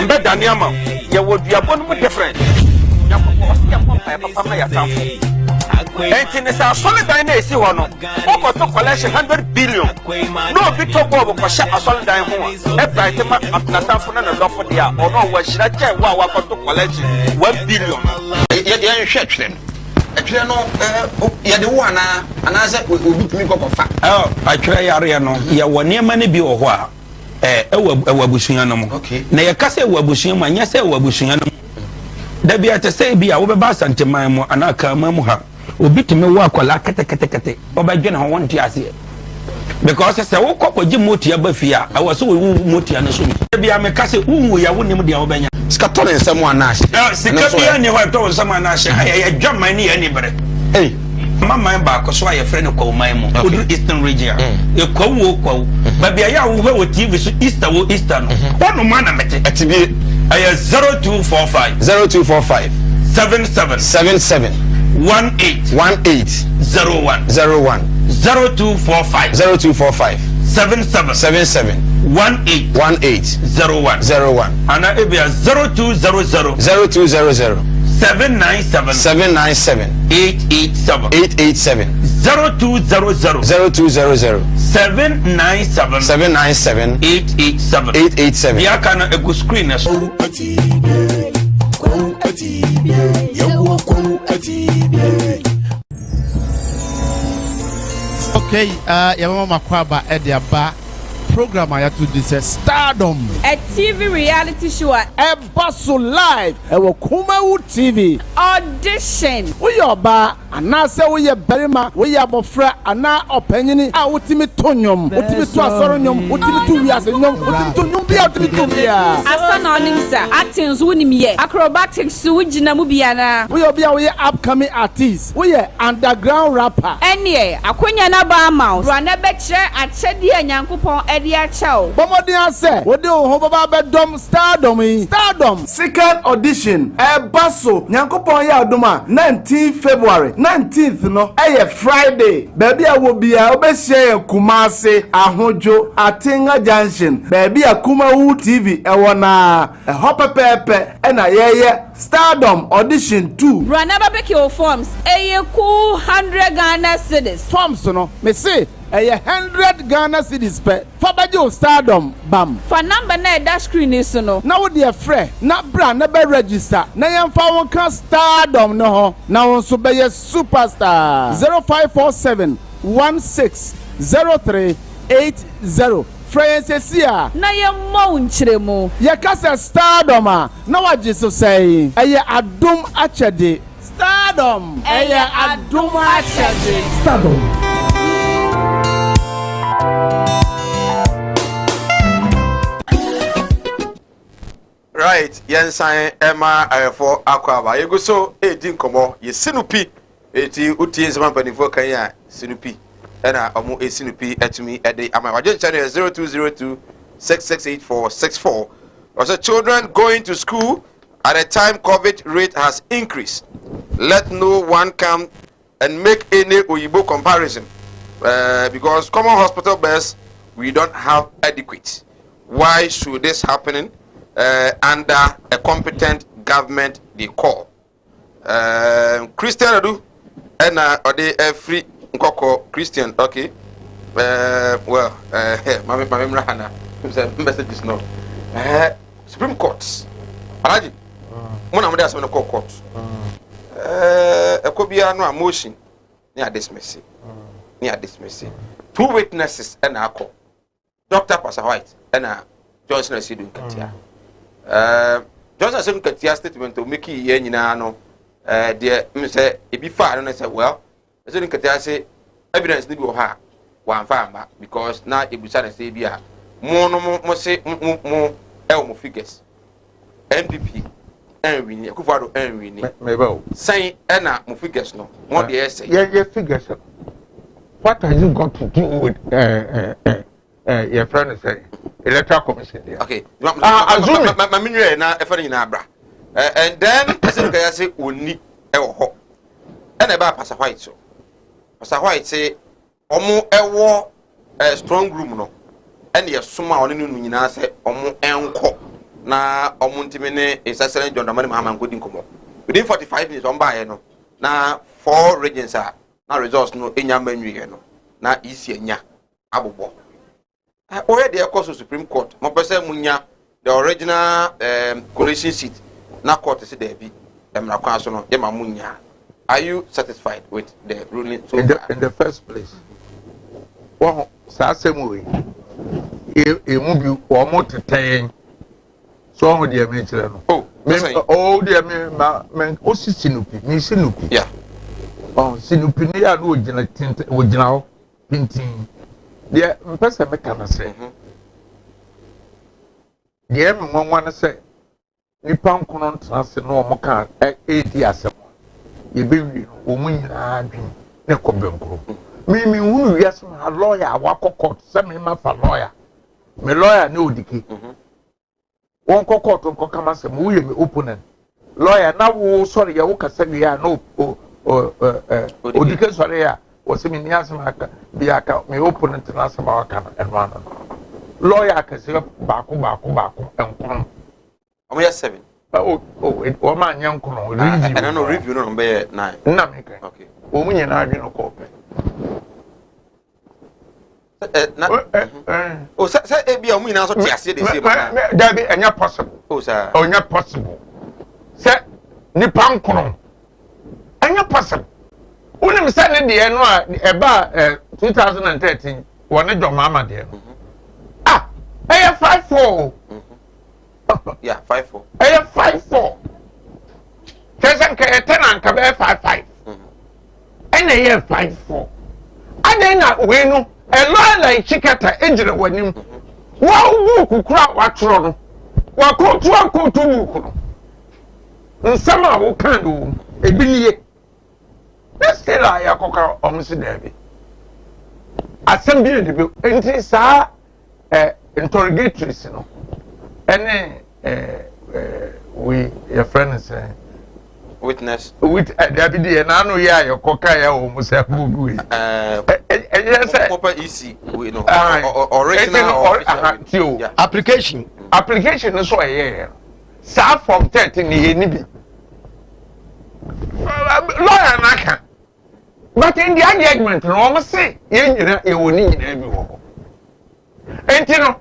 mbe daniama ye wo dua bo no different. Yakoko papa ma ya tamfo. Enti ne sa solidan na esi ho no o to collection 100 billion no bi to go ko sha solidan ho e bright ma atnatamfo na lofo dia o no wa shira che wa ko to collection 1 billion
ye nhwe twere atwere no ye de wo ana se obi tumi ko fa
atwere yare no ye wone ma ne bi wo ho a ewa abusunya no mo na ye kase ewa abusunya ma nya se ewa abusunya no da bi atese bi a wo be ba santeman mo anaka mamu ha obi tumi wa kwala kete obadwe na ho wonti ase because se wo kokwaji motia ba fia awo so wo motia na so mi bia me kase unwu ya wo nim dia wo benya
sika to ne nsem anaase
sika bia ne ho to nsem anaase ya dwaman ne ya ni bere mama ba ko so aye frɛ ne kwawman mu odu eastern region e kwawo ba bia ya wo ho TV so easter no wono ma na mete
atibie
aye 0245 77 18 01 0245 77 18 01 ana ebia 0200 797 887 02000 797 887 ya kana ego screen na so
okay, Yamama Makwaba Ediaba
program I to this Stardom.
A TV reality show.
A Basso Live. A Kumawood TV.
Audition.
We are ba. Ana se we ye berima. We are bofra. Ana opinion. A utimi tonyom. Utimi tu asoronyom. Utimi tu wiasenyom. Utimi tu nyumbia. Utimi tu bia.
Asana onimsa. Actings wunimiye. Acrobatics wujina mubiana.
We are we upcoming artists. We are underground rapper.
Enye. Akonya na ba mouse. Rwana betre achedi anyankopon edi achao.
Bomodi ase. Wode ho baba bedom Stardom. Stardom. Second audition. Basso. Nyankopon ya adoma 19 February. 19th no. Friday. Baby a wo bia obehye Kumase Ahojo Atinga Junction. Baby a Kumawood TV na hopepepe na yeye Stardom audition 2.
Rwana barbecue forms. Cool 100 Ghana cedis.
Forms no. Me say 100 Ghana cedis per. Fabajo Stardom bam.
For number na dash screen is no.
Now dear friend, na brand na be register. Na yemfa won kan Stardom no ho. Na won so be superstar. 0547 160380. Francesia.
Na ye mo nchiremu.
Ye kasa Stardom a. Na waje so say. Eye adum achede. Stardom.
Eye adum achede.
Stardom.
Right, yensan Emma for Aquaba. You go so 18 komo. Ye sinupi. Eti uti nzama panifo kan ya sinupi. Ena omo sinupi etumi ede ama wajen channel 0202 668464. Also children going to school at a time COVID rate has increased. Let no one come and make any Oyibo comparison. Because common hospital beds we don't have adequate. Why should this happening under a competent government they call? Christian Adu and are they free Nkoko Christian? Okay. Well, my memory Hana message is no. Supreme Court. Alaji. Mona mo dey asem no court. Ekobia no motion near dismiss. Near dismiss. Two witnesses and akọ. Dr. Pastor White and Johnson Asidu Katia. Johnson Asidu Katia statement to make ye nyina no there me say e be far no say well Asidu Katia say evidence ni bi o ha wan fa amba because na ebusa na say bia mo say mo mo figures NPP and we Akufo-Addo and we ni
mebo
say na mo figures no what dey say
your figures what has it got to do with your friend say electoral commission there?
Okay. My minute na efere na abra. And then Asidu Katia say oni e wo ho. And eba Pastor White so. Pastor White say omo e wo strong room no. And ye soma oni nu nyina say omo enko na omo ntime ne Excellent John Dramani Mahama nkodi nkomo. Within 45 minutes on buy no. Na 4 regions are na results no enya manwie no. Na isi enya abobo. Already of course Supreme Court. My person munya the original coalition seat. Na court say there be them na council no dem munya. Are you satisfied with the ruling so
in the first place? Well, sa asemu e mu bi o mo teten. So ho dey me kire no. Oh, dey me o sinupi, mi sinupi.
Yeah.
Oh, sinupi ne ya no ogina tinte ogina ho pintin. The person make can say. The one say nipa nkono ntase no mo kan edi asem. Ye be wi o mu nyina adwen ne ko benkro. Me hunu wi asem a lawyer awakọ court say me ma fa lawyer. Me lawyer ne odike. Won ko court nko kama say mo ye me opponent. Lawyer na wo sorry ya wo kasa wi ya no odike sorry ya. Was me niasmaka biaka me opponent na sama waka enwana lawyer ka se baako enkon
omo ya 7
o ma nya nkono
review and no review no be 9
na me kan okay o mu nyina adwe no ko pe
o say e bia o mu nyina so tiase de say
ma da bi enya possible
o say
enya possible say nipa nkono enya possible unim sane de no a eba 2013 wona John Mama de no ɛyɛ 54
yeah 54
ɛyɛ 54 kɛsɛ nka yɛ 10 anka bɛyɛ 55 ɛna ɛyɛ 54 adan na wei no ɛlɔɔ na ikyikata egyina w'anim wɔn buuku kura watwerɛ no wakɔtu akɔtu buuku no nsɛm a wɔka no ebi nie na still a yɛakɔka ɔmo si daabi asɛm bi yɛ bi nti saa interrogatories no ɛne we your friend is
witness
daabi deɛ naano yɛ a yɛkɔka yɛ wɔ mo sɛ bubu yi ɛyɛ sɛ
proper EC we know original
official application no so ɛyɛ saa form 13 ne yɛ ni bi lawyer n'aka but in the argument no wɔn se yɛn nyina yɛwɔ ni nyinaa bi wɔ hɔ enti no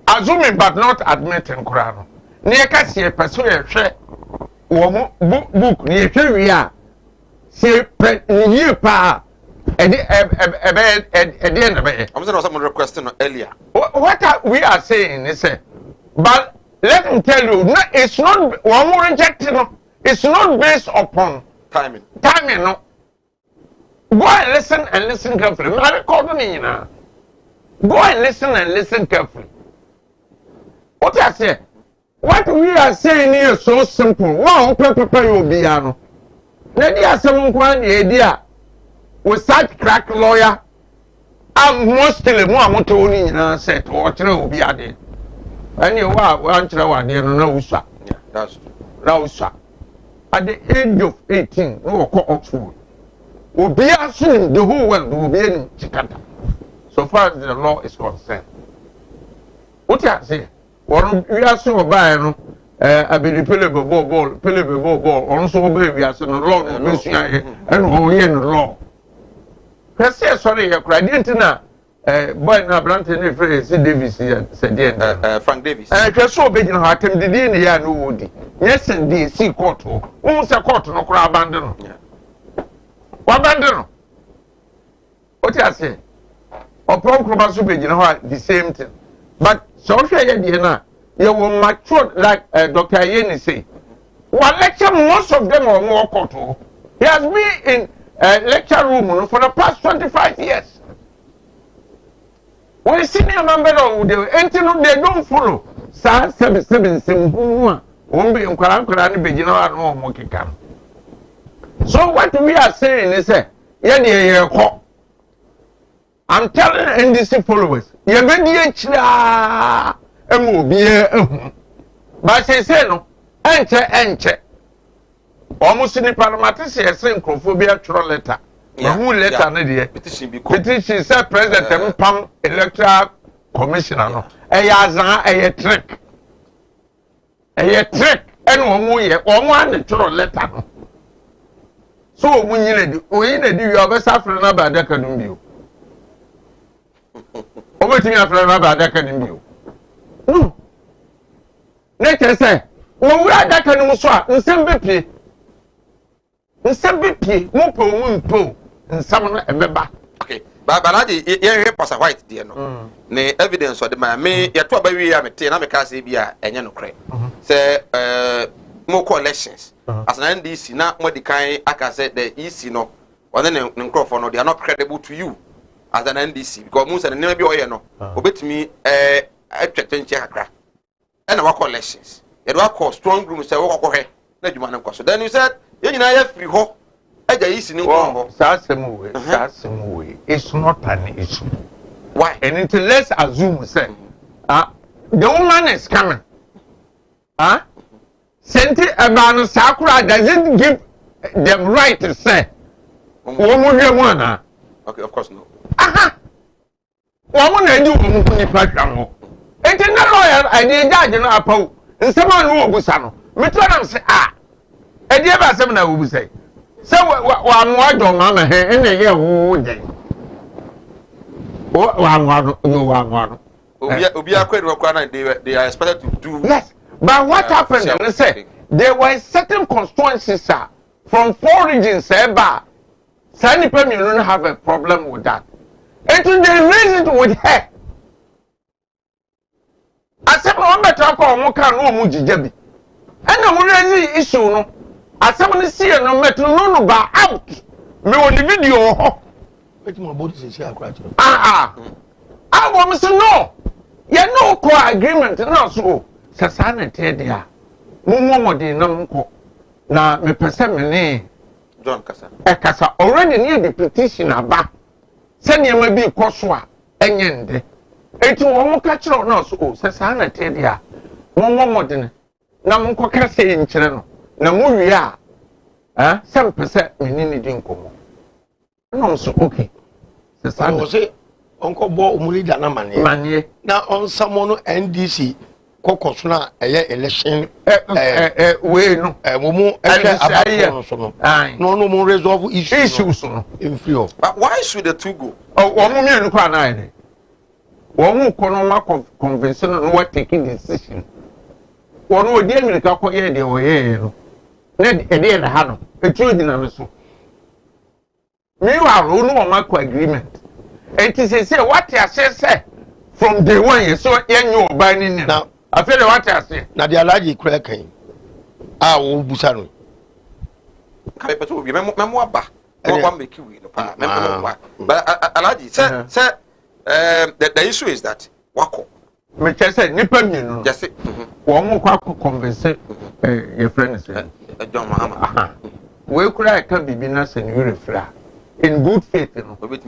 assuming but not admitting koraa no ne yɛka si yɛpɛ so yɛhwɛ wɔn book ne yɛhwɛ wie a si yɛpɛ ne yie paa ɛde na bɛyɛ.
I'm saying someone requesting earlier.
What we are saying is but let me tell you, no, it's not one more rejected. No, it's not based upon
timing.
Timing, no. Go and listen carefully. I'm recording you now. Go and listen carefully. What I say? What we are saying here is so simple. Wow, Papa, you will be no. Then there are some one idea. We start crack lawyer. I'm mostly more motor in set or will be added. And you are one no, sir.
Yeah, that's true.
No, sir. At the age of 18, no Oxford. Will be soon the whole world will be in Chicata. So far as the law is concerned. What I say? One we are so bad, I be the pillable ball, also baby as a law, and we in the law. Say sorry, you cried into now. Boy, now Branton Davis said,
Frank Davis.
I just saw big in heart and the DNA no woody. Yes, and the sea court. Who's a court no crab abandon? What abandon? What I say? Or Prom super, you know, the same thing. But so you will mature like Dr. Yeni say. One lecture, most of them are more court. He has been in lecture room for the past 25 years. When senior member of the they don't follow. Sa 77 won't be in Karan Begin So what we are saying is I'm telling NDC followers, you're going to but they say no, enter. Almost in the parliament, saying Crophobia troll letter. Who letter na petition say president pam electoral commissioner no a trick and one and troll letter no so we need you have suffer na ba da kanum bio o betimi afra na ba da kanum bio no nature say wo wura da kanum so a nsem bepie mo po nsam no ebeba
okay but na de ye Pastor White there no ne evidence of the man me ye to ba wi ya mete na me ka say bia enye no kre say mo collections as an NDC na mo di kan aka say the EC no one ne nkrofo no they are not credible to you as an NDC because mo say ne bi oye no obetimi atwetenche akra and our collections ye do call strong room say wo kokwe na djuma na kwaso then you said ye nyina ya free ho eja EC ni nko
ho it's not an issue. Why? And until let's assume say the woman is coming. Senti Ebano Sakura doesn't give them right to say.
Okay, of course no.
Woman do Muni. And in the lawyer, I did judge no apo. And someone who was son. Me tell them say and the other seven will say. So one more don't mamma here in the year who day. One.
They are expected to do.
Yes, but what happened? They say there were certain constituencies from 4 regions. Sani Pemi don't have a problem with that. And they raised it with her. asem no better ko mo kan no mu jija bi ena mo raise issue no asem no see no metro no ba out me won the video ho
Wait my body say akura chiro
I want to know you no co agreement na so sasa na te dia mo modin na mko na me pese me ne
John Kasa
kasa already near the petition aba se ne ma bi koso a enyende eti wo mo ka kire na so sasa na te dia mo modin na mko ka se nkire no na mo wi a se me pese me ni di nkomo no so okay sasa
na say onko bo umuri da na manie na on samono NDC kokoso na eye election
we no
mo mu no so no mo resolve issues no infio
but why should the two go
wo mo me no kwa na ene wo mo ko no ma convention no what taking decision wo no odi America ko ye de wo ye no na e de ha no e tru di na me so me wa ro no ma ko agreement it is say what you say from day one you so you buy ni now I feel what you say
na the alaji kura kan wo busa no
ka be peto bi memo aba wo make we no pa memo but alaji say the issue is that wako
me say nipa mi no
just say
wo mo kwa convince your friends
John Mahama
we kura ka bibi na se ni refra in good faith no
bet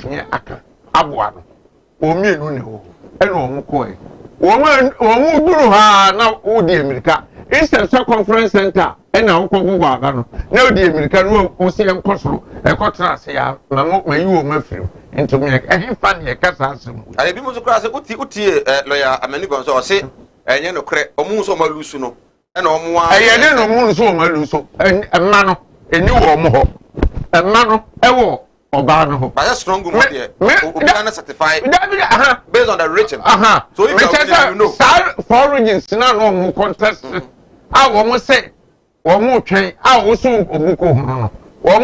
me
aka aboa no o mienu ne ho ene o mo koe o mo duru ha na o di America instead conference center ena o kogo aga no na o di America no o se enkoso e kotra se ya ma yi o mafiri into me e fa ne kasa asem
ale bi mo so kra se uti lawyer Amani Gonzo o se enye no kre o mu so ma lusu no ena o mo a
eye ne no mu so ma lusu ma no eni wo mo ho Mano, ewo obano ho.
But that's strong good there. We are certified based on the region. So if you know,
for regions na no mo contest. Wo mo say, wo mo twen, wo so obuko ho. Wo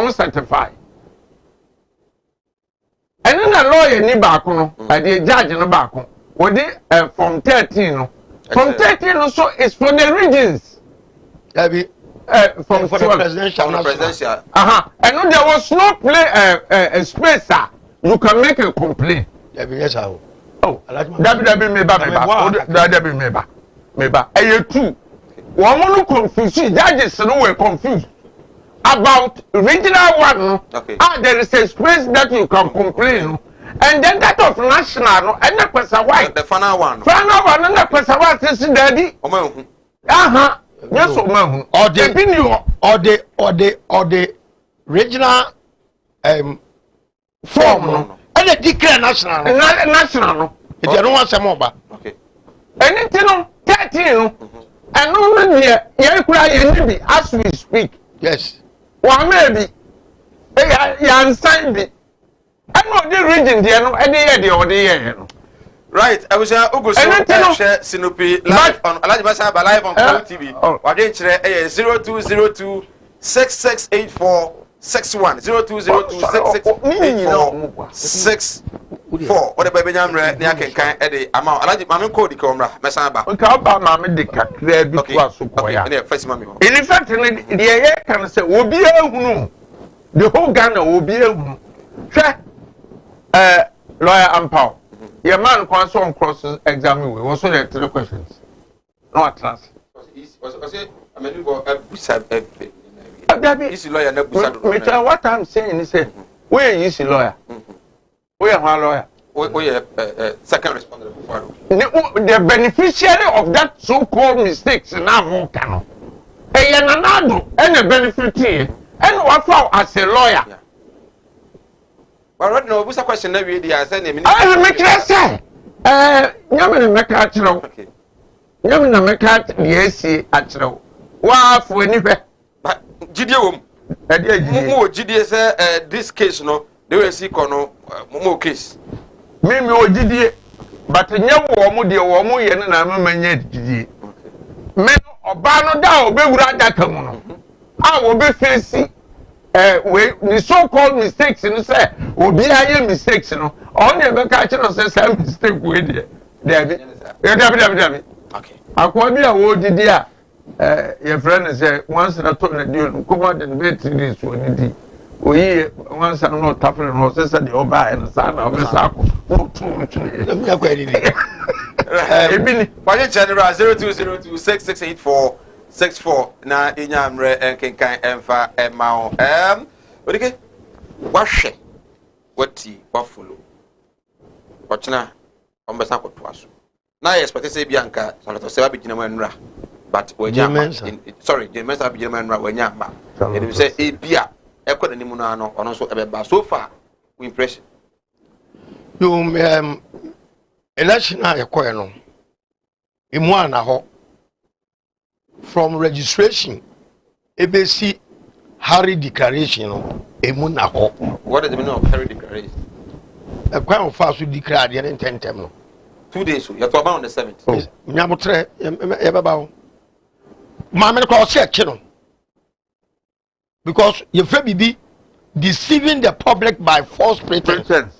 mo certified. And na lawyer ni ba ko no, the judge no ba ko. We dey from 13 no. From 13 no so it's for the regions.
From the presidential.
And there was no play space. You can make a complaint.
Yes, oh,
that meba. You too. One more confused. Judges were confused about regional one.
Okay.
There is a space that you can complain. And then that of national and the person white.
The final one.
Final one and the person white is daddy. Yes,
or the regional form no and the declare national if you don't want some more
okay
anything no 13 no and no here you cry as we speak
yes
one maybe you sign be and no the region there no any year no
right, I was Ugo share Sinopi live on Alajibasa live on Kumawood TV. Wade nchire 0202 6684 61 0202 6684 64 What about Benyamre near Kenkan Eddie Amount Alaji Mammy Cody Comra Messaba?
Okay, about Mammy de Cacre because
first mammy.
In fact, the air can say, will be a the whole Ghana will be a lawyer and power. Your man can so cross examine we also there 3 questions. No atlas.
I mean go
what I'm saying is where is lawyer? We are lawyer.
We second responder.
The beneficiary of that so-called mistakes now can. Hey, Yanado and the beneficiary and what for as a lawyer.
But right now, what's a question that we are saying?
I make it say. Yaman make a chiro.
Okay.
Yaman make a yes, a chiro. Wow, for anywhere.
But Gideon, GDS, this case, no, they will see more case.
Maybe or Didier, but never warm dear warm yen and I'm a yet Didier. Men or Barno down, be without that come. I will be facing. The so-called mistakes in say will be higher mistakes, no. Only the catcher says some mistake with it. Dabi. Dabi.
Okay.
Akwa bi a wo didi a your friend say once na to na deal come out and be 3 days so ni di. Oyi once na no tapre no say the oba and sa na o sa ko. No to no.
Me akwa ni.
Ebini, wanye general 0202668464 na inyamre enkenkan emfa emao. Odike wahwe wati wafolo. Ochina ombesa kwotwaso. Na expect say bianka sanato se ba bigina manura but wanya sorry the mess abigina manura wanya ba. They say e bia ekọ na nimu no ano ono so ebeba so far we impression.
You election a yekoye no imu ana ho from registration ebesi Harry declaration no emu na ho.
What is the meaning of Harry declaration?
A kwan fa so declare de tentem no
2 days so you talk on the 7th.
Nyamotre ye baba ho ma me ko check no because you fe bibi deceiving the public by false pretense.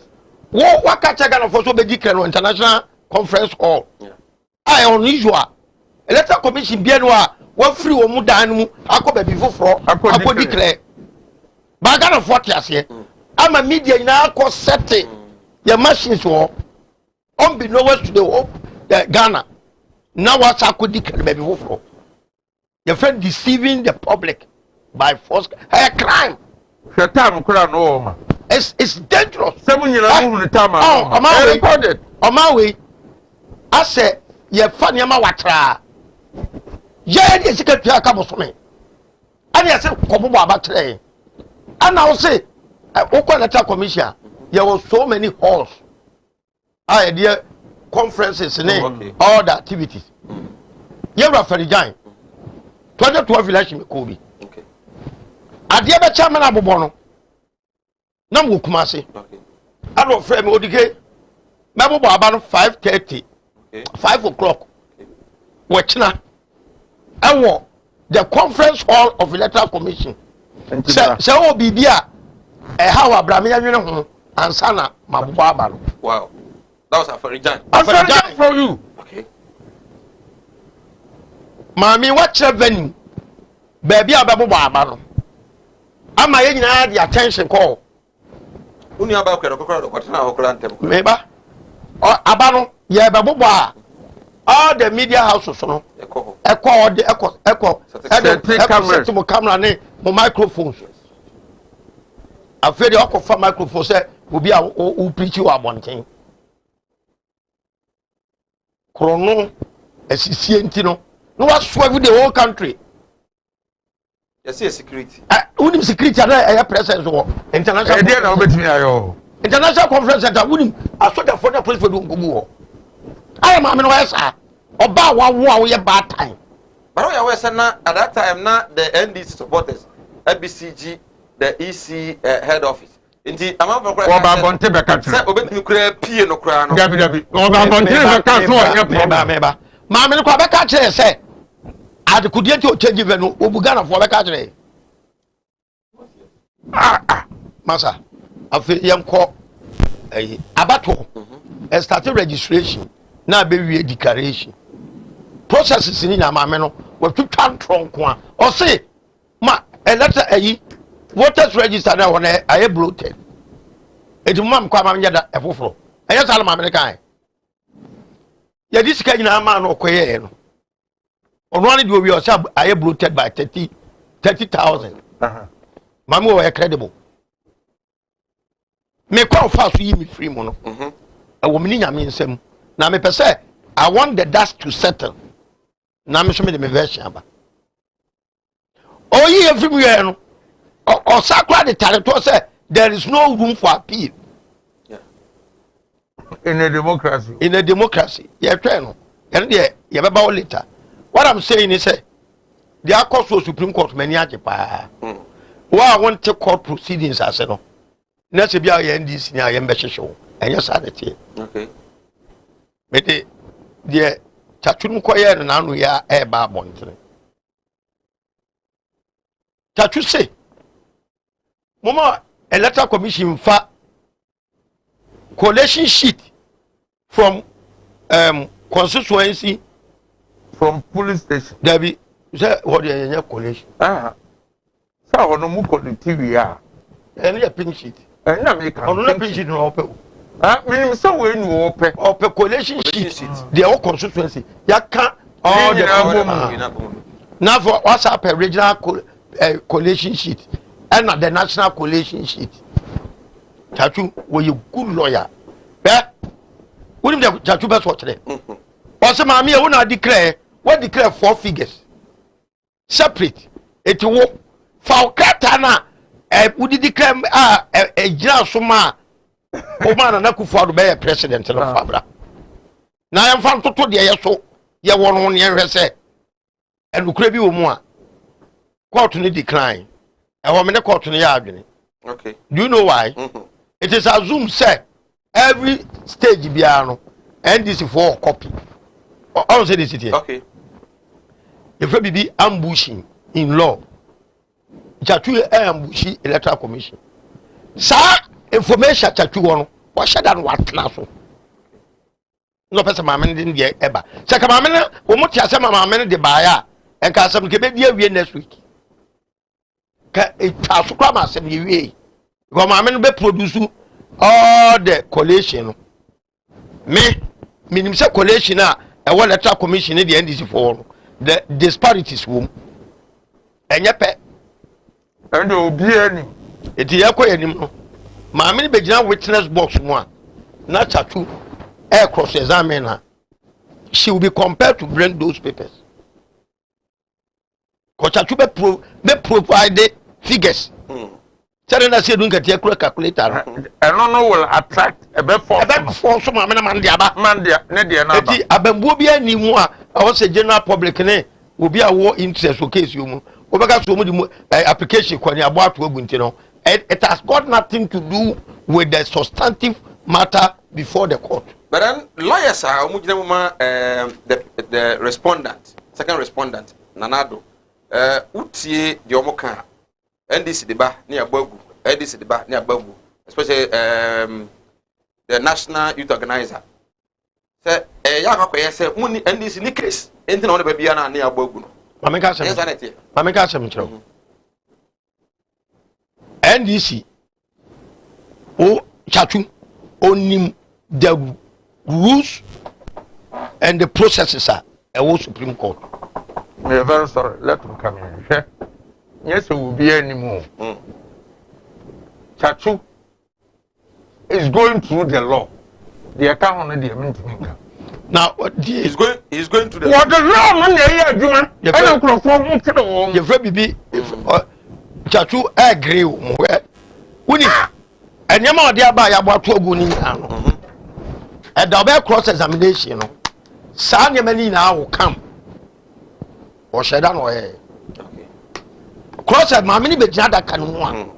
What catch a gun for so be declare international conference hall. I unusual. Electoral commission bi no a wa free wo mu dan mu akoba bi foforo akọ declare. Ba Ghana 40 ase. Ama media ina akọ setting your machines wo on be nowhere to the Ghana. Now what akọ declare be foforo. Your friend deceiving the public by false a crime.
Shaitan kura no.
It's dangerous.
7 years old the time.
Oh, I recorded. On my way, I said, "You're funny, I'm a watra." Yeah, the secretary comes for me. And I said, "Come about today." And I will say, "Open letter commission. There were so many halls. I had conferences and all the activities. You were very giant. 2012 election, Kobe. Okay. I did a chairman of Bono. Nam go Kumasi. Okay. I don't frame Odige. Mabo about 5:30. Okay. 5 o'clock. Okay. Wachina. I want the conference hall of electoral commission. Say Bibia. How Abraham you and Sana Mabuaba.
Wow. That was a very giant.
For you.
Okay.
Mami, what's your venue? Baby Ababuaba. Am I in the attention call?
Uni aba kwero kwatena okura ntem.
Meba. Abano ye babuba. All the media houses no. Eko camera ne mo microphones. Afedi okofa microphone say obi a o preach you abonten. Krono esisie ntino. No was swerve the whole country.
Yes, security.
Unim security na presence wo international.
Dey na obetimi ayo.
International conference center unim asoja for the police for do ngumu wo. I am no esa. Oba wa wo a wo ye bad time.
But we are na at that time na the NDC supporters, ABCG, the EC head office. Inti amam for kura.
Oba bonte be ka tire.
Say obetimi kura pie no kura no.
Dabi. Oba bonte be ka so o
meba. Ma me ko be ka kire say ade kudie ti o change venu obugana for be ka kire. Masa afi yemko abato start registration na be wie declaration processes ni na ma me no we twitwa tronko a o say ma letter voters register na wona aye bloated edumam kwa ma nyada efoforo eye sala ma me kan ya disika nyina ma no koye no ono ani di obi o say aye bloated by 30,000 Mama were credible. Me call fast you me free mono. A woman in Yaminsem. Now me per se, I want the dust to settle. Now me show me the version. Oh, ye everywhere or sacred the territory say there is no room for appeal.
Yeah. In a democracy.
In a democracy. Yeah, train. And yeah, you have about later. What I'm saying is the court was Supreme Court many pa. Why I want to court proceedings as no. Next be our NDC near Yembesh show. And yes, I did.
Okay.
But the Tachun Koya and now we are a barbon. Tachu say, Mama, electoral commission for collation sheet from constituency
from police station.
Debbie, say what the collation.
So on mu ko TV ah.
Any a pink sheet.
And na make
on no pink sheet no open.
Me say we no open.
Open collation sheet. The whole constituency. Ya can all the now for what's up a regional collation sheet and the national collation sheet. Chachu, were you good lawyer? Eh? Wouldn't the Chachu best watch there? Also, mammy, I want to declare 4 figures separate. It will for Katana. Would you declare a general suma? Oman and Akufa to be a president of Fabra. Now I am found to the so ya 1 year say. And Ukrabi Umwa. Court to decline. I want me to court to the yard.
Okay.
Do you know why? It is assumed, say, every stage biano, and this is for a copy. I will say this here.
Okay.
If we be ambushing in law, Chatu ambushing electoral commission. Sir, information Chatu one, what should I want now? No person, my man didn't get ever. Sakamamena, Umutia Sama Mamma de Baya, and Casam Quebec next week. It has to come as a way. Government be produce all the collation. Me say collation na e want electoral commission the NDC for the disparities wom. Enye pe.
And obi ani.
Eti yakọ yanim no. Ma me be gina witness box mu a na Chatu air cross examiner. She will be compelled to bring those papers. Ko Chatu be provide figures. Tell us you don't get your calculator.
And no will attract a bed for
some Mandia.
Nedia,
Abambubia ni moi. I was a general public will be a war interest for case you over so much application when you are about to go. It has got nothing to do with the substantive matter before the court.
But then lawyers are the respondent, second respondent, Nanado. Utie Diomoka. NDC deba near Bogu, NDC deba near Bogu, especially the National Youth Organizer. Say, Yaka say, Muni NDC ni case, anything on the babyana near Bogu.
Mamika Samcho. NDC, oh, Chatu, only the rules and the processes are a Supreme Court.
We are very sorry, let him come in. Yes, it will be anymore. Chatu is going through the law. The account on the amendment.
Now, what
he's going to the
what the law on the Juma? I don't cross from
your friend be if Chatu agree where we need and Yama Diaba Yabato Guni a double cross examination. Sanya Melina will come or Shadan or cross at my many bejada can one.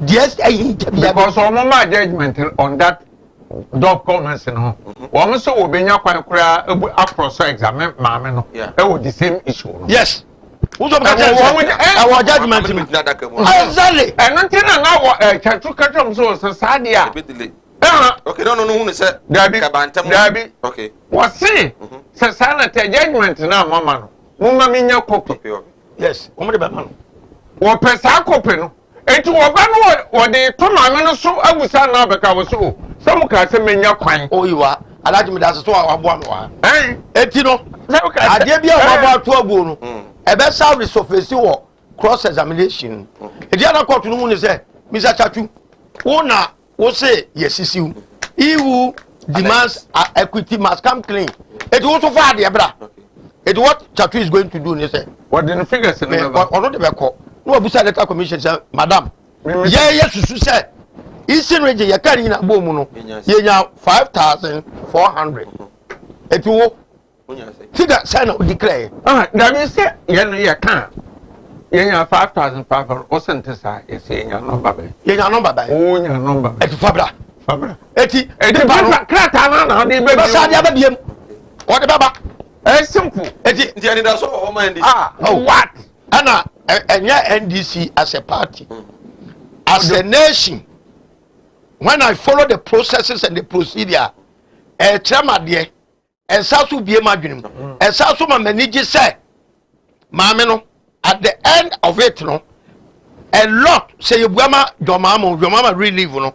Yes,
because all my judgment on that dog comments and all. One so will be not quite across examine mamma. Yeah, it was the same issue.
Yes. Who's our judgment? Exactly.
And until now, Chatu Katum so society. Okay, no, who said Dabby. Okay. What say? Society judgment now, Mamma. Mumma Minya copy.
Yes,
what pesa copy? And to Obano or the Tomamino so I was now because so some can say me your coin.
Oh, you are. I like me that's so I want one. Eh, Etino, I gave you about 12 boon. A best service of a cross examination. The other court to the moon is there, Mr. Chatu. Ona will say, yes, is you. He who demands equity must come clean. It was so far, dear brother. It what Chatu is going to do, they say.
What did the figures say?
Or not the record. No, beside the commission, Madam. Yes, you said. Eastern region, you carry in a boom. You now 5,400. If you figure, sign up declare.
That means, you can't. You have 5,500 or sentence. You say your number.
You have number.
Oh, your number.
It's Fabra. Eti, what about?
It's simple.
What? Anna, and your NDC as a party, as a nation. When I follow the processes and the procedure, tremade ɛsa so bie ma dwenem ɛsa so ma manigi say maame no at the end of it no a lot say yebuama jomama relieve no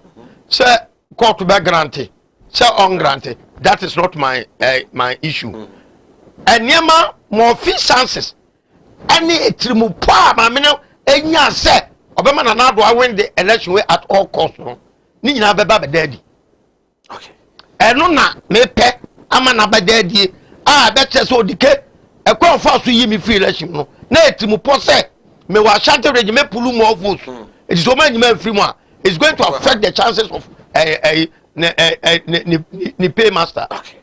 say court be granted say ungranted that is not my issue eniema more chances any etrimu pa maame no enya say obema na na do win the election way at all costs no ni nyina beba be daddy okay eno na me pe ama na be daddy be so dike e kwa fa so yi me free election no na etrimu po say me wa Ashanti region me pulu more votes it is so many men free more it's going to affect the chances of ni paymaster.
Okay.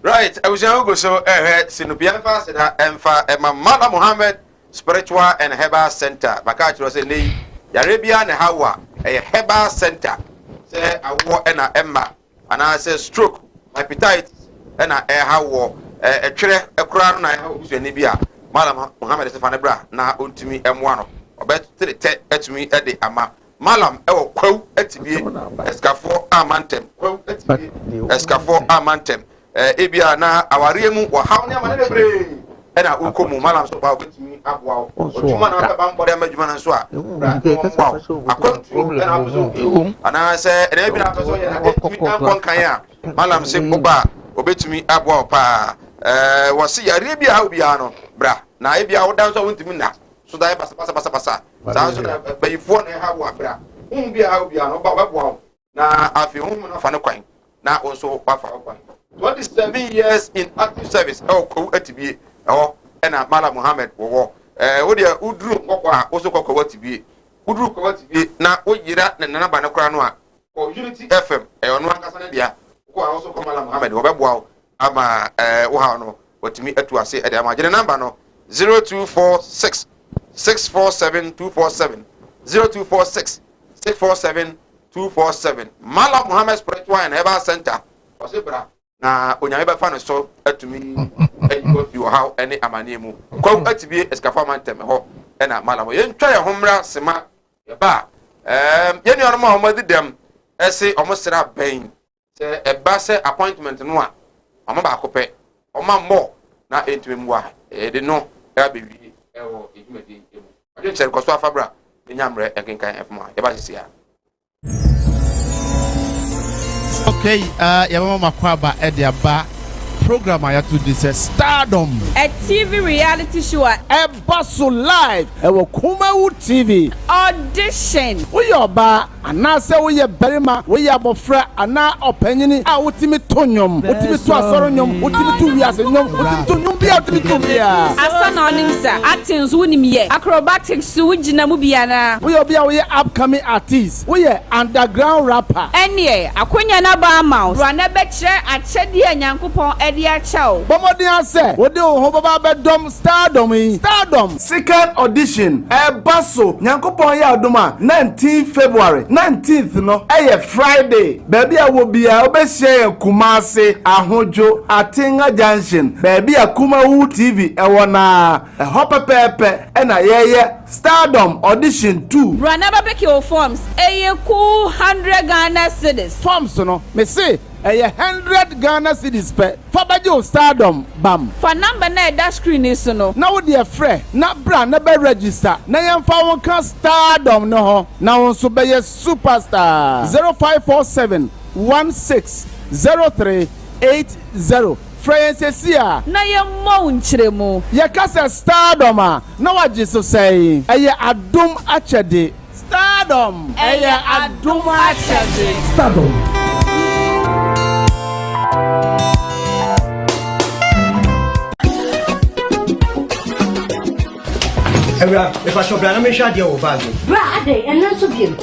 Right, I was going to go so Sinubia fast emfa Mala Muhammad Spiritual and Herbal Center. Bakachi was saying Arabia and Hawa a Herbal Center. Say I war and a Emma and I say stroke, appetite and a Hawa a chair a crown I hope you Nibia. Malam Muhammad Stefanebra na untimi M1 obet to me at the ama Malam ewo kwa etibie escafo amantem kwa etibie escafo amantem ebia na aware mu wo haw ne amane bebre na unkomu Malam so ba obetimi aboa otuma na ba mbode amadwuma na so a akontu na abuzo ana se na ebi na so ye na etimi ankonkan a Malam se boba obetimi aboa pa wasi yare bia ha bia no bra na ebia wo dan so wontimi na so dai basa sa so na bayifo na ha wo bra bia ha bia no ba beboa na afi na fa ne kwan na onso ba fa kwan 27 years in active service ko atibie na Mala Muhammad wo wo dia udru kokko a wo so kokko watibie udru kokko watibie na wo yira na nana ba ne kra no a ko Unity FM ono ankasa ne dia ko a wo so ko Mala Muhammad wo beboa ama wo ha no watimi atu ase e de ama gene number no 0246 647 247 0246 647 247 Mala Muhammad Spiritual and Herbal Center osebra na onyame ba fa no so atumi go fi wo ha ene amane mu kwa atibie escafa mantem ho na Mala mo yentwa ye homra sema ye ba ye ni ono ma ho madidem ese omosra ben se e ba se appointment no a omo ba akopɛ oma mo na entumi mu wa de no ya bewi ewo edumadi emu ade nkyere koso afabra enyamre enkenkan efma ye ba sisia.
Okay, yabama makwaba ediaba program ayatu this Stardom,
a TV reality show
a Basso live Kumawood TV
audition
we yoba anase we berima we abofra ana opanyini a wotimi tonyom wotimi to asoronyom wotimi to wiase nyom wotimi to nyom bia wotimi to bia
asa na onimsa acting so wonim ye acrobatics so wugina mu bia na
we obia we upcoming artist we underground rapper
enie akonya na ba mouse rana be kire achede anyankopon dia chao
bomodin ase wode ho baba bedom Stardom second audition Basso nyankopon ya adoma 19 February 19th no Friday baby a wo bia obehye Kumase Ahojo Atinga Junction baby a Kumawood TV na hopepepe na yeye Stardom audition 2
rana babeki o forms ku 100 Ghana cedis
forms no me say 100 Ghana cedis per fabajo Stardom bam
for number na that screen is no
na wo de frɛ na bra na be register na yemfa won ka Stardom no ho na won so be superstar 0547 160380 Francesia
na ye mo nkyeremu
ye kasa Stardom a na waje so say adum achede Stardom
adum achede
Stardom.
If I shop, I'm sure you're bad.
Brad, and not so bien.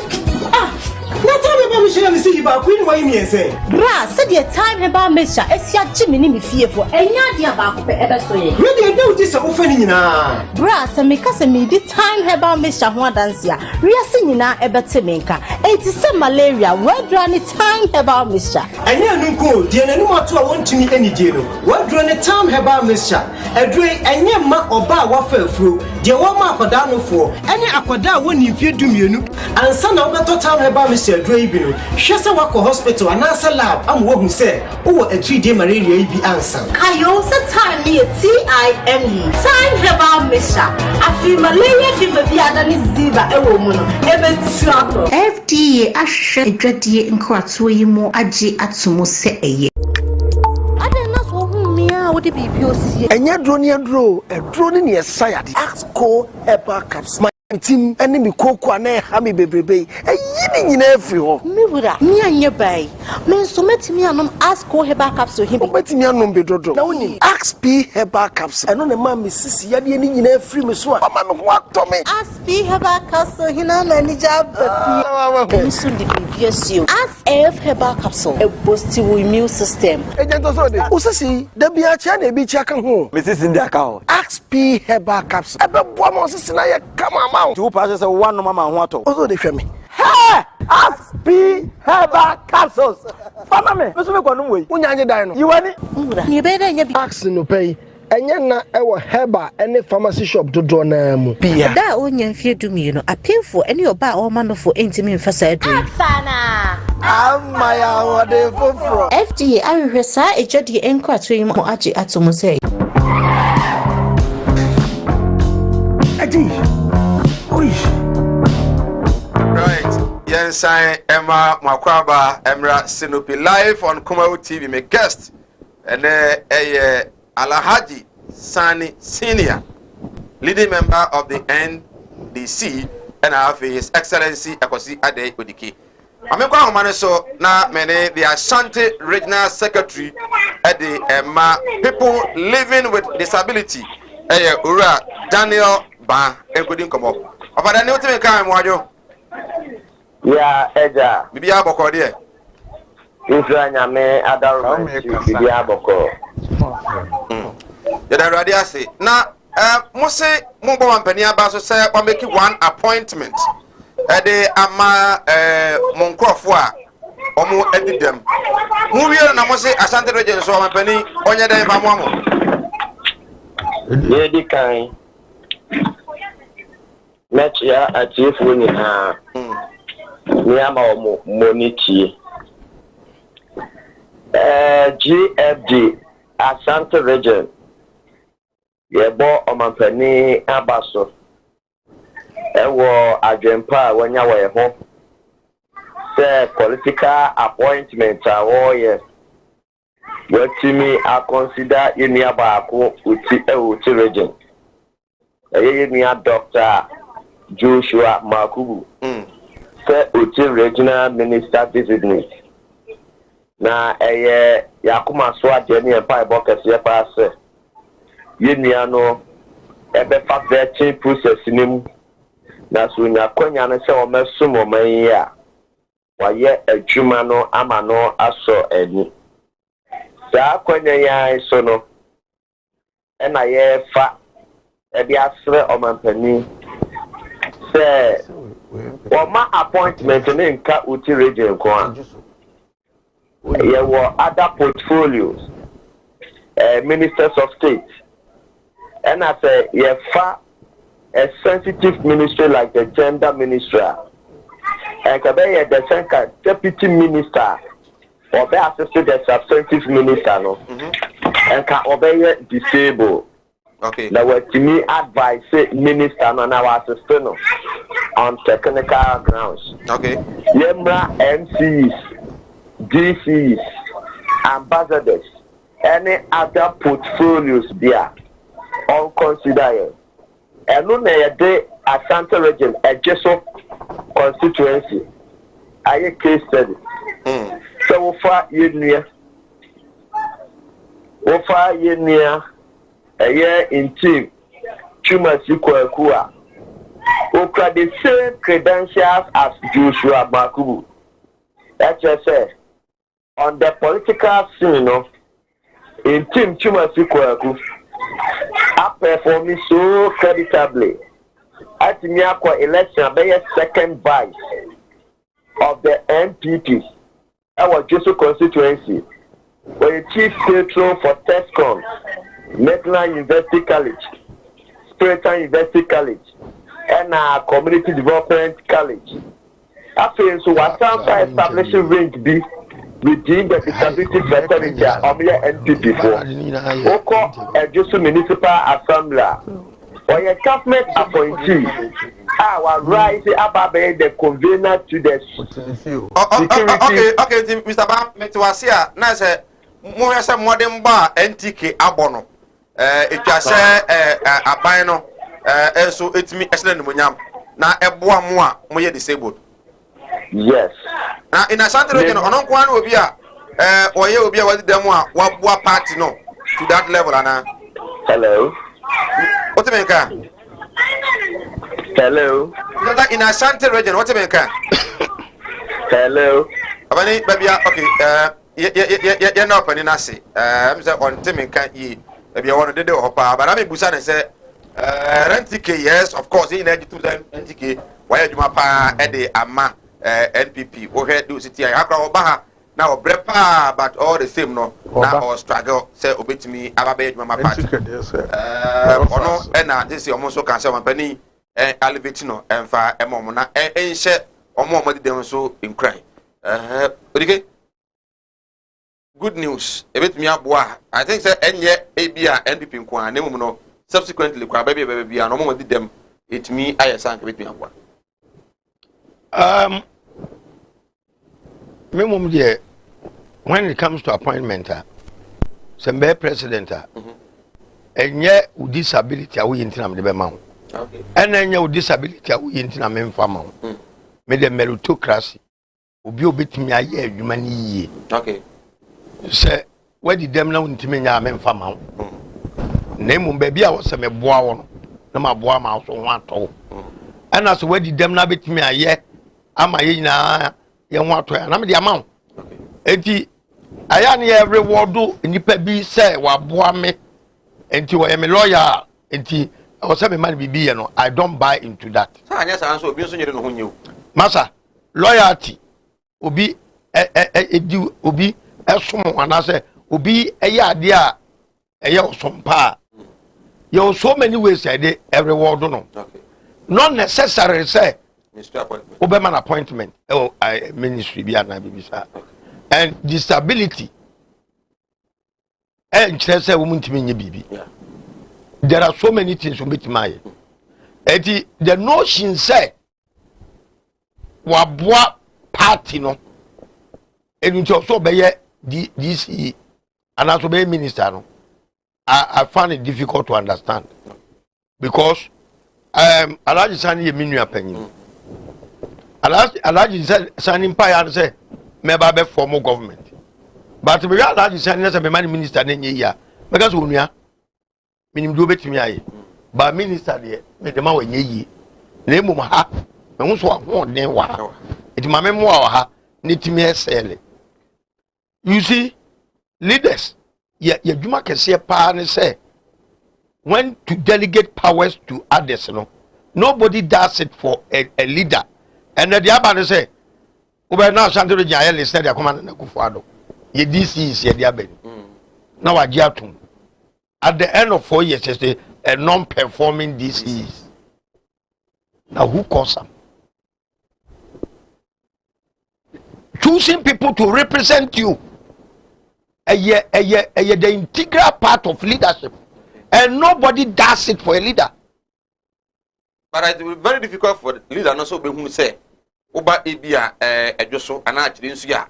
Not talking about Michelle, see about Queen, why me say?
Brad, said your time about Misha, as your Jimmy me fearful, and you're about ever so.
Maybe I know this offending now.
Brad, and make us a me time about Misha one dance here. We are singing now about Timinka. It is some malaria, what run time about Misha.
And you go, dear, no more to want to me any deal. What run the time about Misha? A drink and your ma or bar waffle through. Dear Wama Padano for any aquada when you fear do you and son of the time about Mr. Drabino. Shasa wako hospital anasa lab am wo hu say wo a 3-day malaria yi bi ansa
ayo se time ni TIME time herbal mixture afi malaria fever bi adani ziva ewo mu no ebetu akro
FDA ahwehwɛ adwadie nkwatoɔ yi mu agye atomo sɛ ɛyɛ
Enya drone ya drone ni esayade Axco Herbal Capsule team ene mi koko na ha mi bebrebe eyi ni nyina afiri ho
mi wura mi anye bai me nso metimi anom Axco Herbal Capsule hibi
metimi anom bedodo na woni XP Herbal Capsule eno ne ma mi sisi yade ni nyina afiri mi so a ma me ho atɔ me
XP Herbal Capsule hina na ni jabati nso di bibia sio XF Herbal Capsule e boost your immune system
ejento so de usisi da bia chia na ebi chia ka ho me sisi ndi aka ho XP Herbal Capsule ebe bo ma sisi na ye kama ma tu pass say one mama ho ato ozo de hwe me hey XP Herbal Capsules fama me me so me kwanu we unyanye dan no yiwani
ni be da nya bi
ax no pay enye na ewo Herbal ene pharmacy shop dodo na mu bia
da onya mfie dumie no apemfo ene oba o manofo entimi mfasa adui
sana
amaya wode foforo
FDA ahwehwɛ saa ejadie enkwato yi mu agye atomo sɛ
Right, Yensan Emma Makwaba Emra Sinopi live on Kumawood TV. My guest and Alahaji Sani Senior, leading member of the NDC, and I have His Excellency Akosi Ade Odiki. I'm a man so now many the Ashanti Regional Secretary at the Emma people living with disability. Ura Daniel Ba enkodi nkomo ofada ne otime kan moajo
ya eja
bibia boko de
Israel nyame adaru bibia boko
ya da radio ase na mo se mo bo mampani aba so say o make one appointment de ama mo nkrofo a omo edidam mo wiere na mo se Asante region so mampani onye den ba mo amo
ye di kan match ya atifu ni na ni ama omo moniti GFD Asante region ye bo omampani abaso ewo adwempa wanya wo ho say political appointment awoye wetimi a consider yenia baako uti region yenia Dr. Joshua Makubu say uti regional minister designate na yakuma so adeni empa bokese pa say yenia no ebe fa vetting process nim na so nya kwanya no say o mesum o man yi a waye adwuma no ama no aso ani sa kwanya ya so no ena ye fa ebi asre omampani say woma appointment ne nka uti region ko a ye wo other portfolios ministers of state and I say ye fa a sensitive ministry like the gender ministry and kabe the second deputy minister or be assisted the substantive minister no and can obey disabled
okay
now what to me advice minister no na assist no on technical grounds
okay
yemra MCs DCs ambassadors any other portfolios there on consider and no na de Asante region ejeso constituency aye case study so far yenia in team Chuma Sikwa okra the same credentials as Joshua Makubu. That's just say on the political scene in team Chuma Sikwa are performing so creditably at the election by a second vice of the MPP our Jesu constituency were chief patron for TESCON, National University College, Spiritual University College, and our Community Development College. After so what sounds establishing range be within the disability fraternity of the NPP for Oko just municipal assembly or your government appointee. Our right about the convener to the security.
Okay, Mr. Bam, Metwasia, Nasa, Moyasa Modern Bar, NTK Abono. It just a bino, so it's me excellent munyam. Now, a boa moi, moye disabled.
Yes.
Now, in a Santa region, on one will be or you will be what them what party no to that level, Anna.
Hello.
What do you mean?
Hello.
In a Santa region, what do you mean?
Hello.
Baby, okay, you're not penny nasi. I'm on Timmy can't ye. Maybe I want to do but I mean, Busan said, NTK, yes, of course, in 92 why do my pa Eddie Ama NPP, okay, do city, I have now, brepa, but all the same, no, now or struggle, say, obey to me, I have my party. No, and this is almost so cancer, penny, and Alivitino, and fire a moment, and share or more money than so in crying. Okay. Good news. A bit me up. I think that any ABR NPP in Kwan, no, subsequently, baby, and no more did them. It me, I sank with me up.
Minimum year, when it comes to appointment, some bear president, and yet with disability, I will intend the amount. And then your disability, I will intend a main farmer. Made a meritocracy. Will be bit me a year, you money.
Okay.
Say, where did them know into me? I'm in farm. Name baby, I was a boy, no my boy mouse on one toe. And as where did them not bit me a year? Am I in a young water and I'm the amount. Eti, I am every word do in the be say, what boy me, and you am a lawyer, and I was having money be, you know, I don't buy into that.
Yes, I answer abuse you know you.
Massa, loyalty, obi, obi. And I say, Obi, a yard, a young some pa. You so many ways I did every word. No, not necessary, say, Oberman appointment, oh, I ministry be an Ibisa. And disability, and says a woman to me, baby. There are so many things to meet my. The notion say, Wabwa party no, and it's also by DCE and as obey minister no, I find it difficult to understand because Alaji Sani minu opinion. Alaji Sani Empire say maybe formal government, but we Alaji Sani as a man minister nenye ya because unia minim do betimi aye but minister there me dem awe nyeyi na emu ha me ho so ho den wa it ma me mo ha ne timi esele. You see, leaders, yeah, Juma can say, say, when to delegate powers to others, no, nobody does it for a leader. And the other say, "Ube now Santoro Jayel said, "I command na kufado." Ye DC is ye diaben. Now I jiatum. At the end of 4 years, it's a non-performing DC. Now who calls them? Choosing people to represent you. The integral part of leadership, and nobody does it for a leader.
But it will be very difficult for the leader not so be who say, Oba Ebia, a Josso, and I didn't see ya.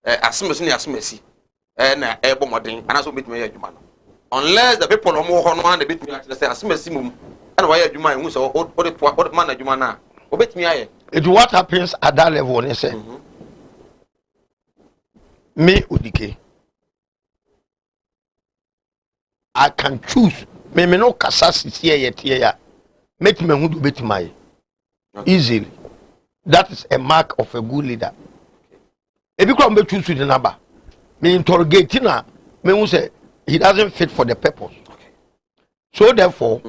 Asmesi, and a bomarding, and also bit me a human. Unless the people are more on the bit me at the Asmesimum, and why you mind who's what man you man obey me.
It's what happens at that level, they say. Me Udike. I can choose. Me no kasasi here. Make me who do bet my easily. That is a mark of a good leader. If you come choose the number, me interrogate na me who say he doesn't fit for the purpose. So therefore,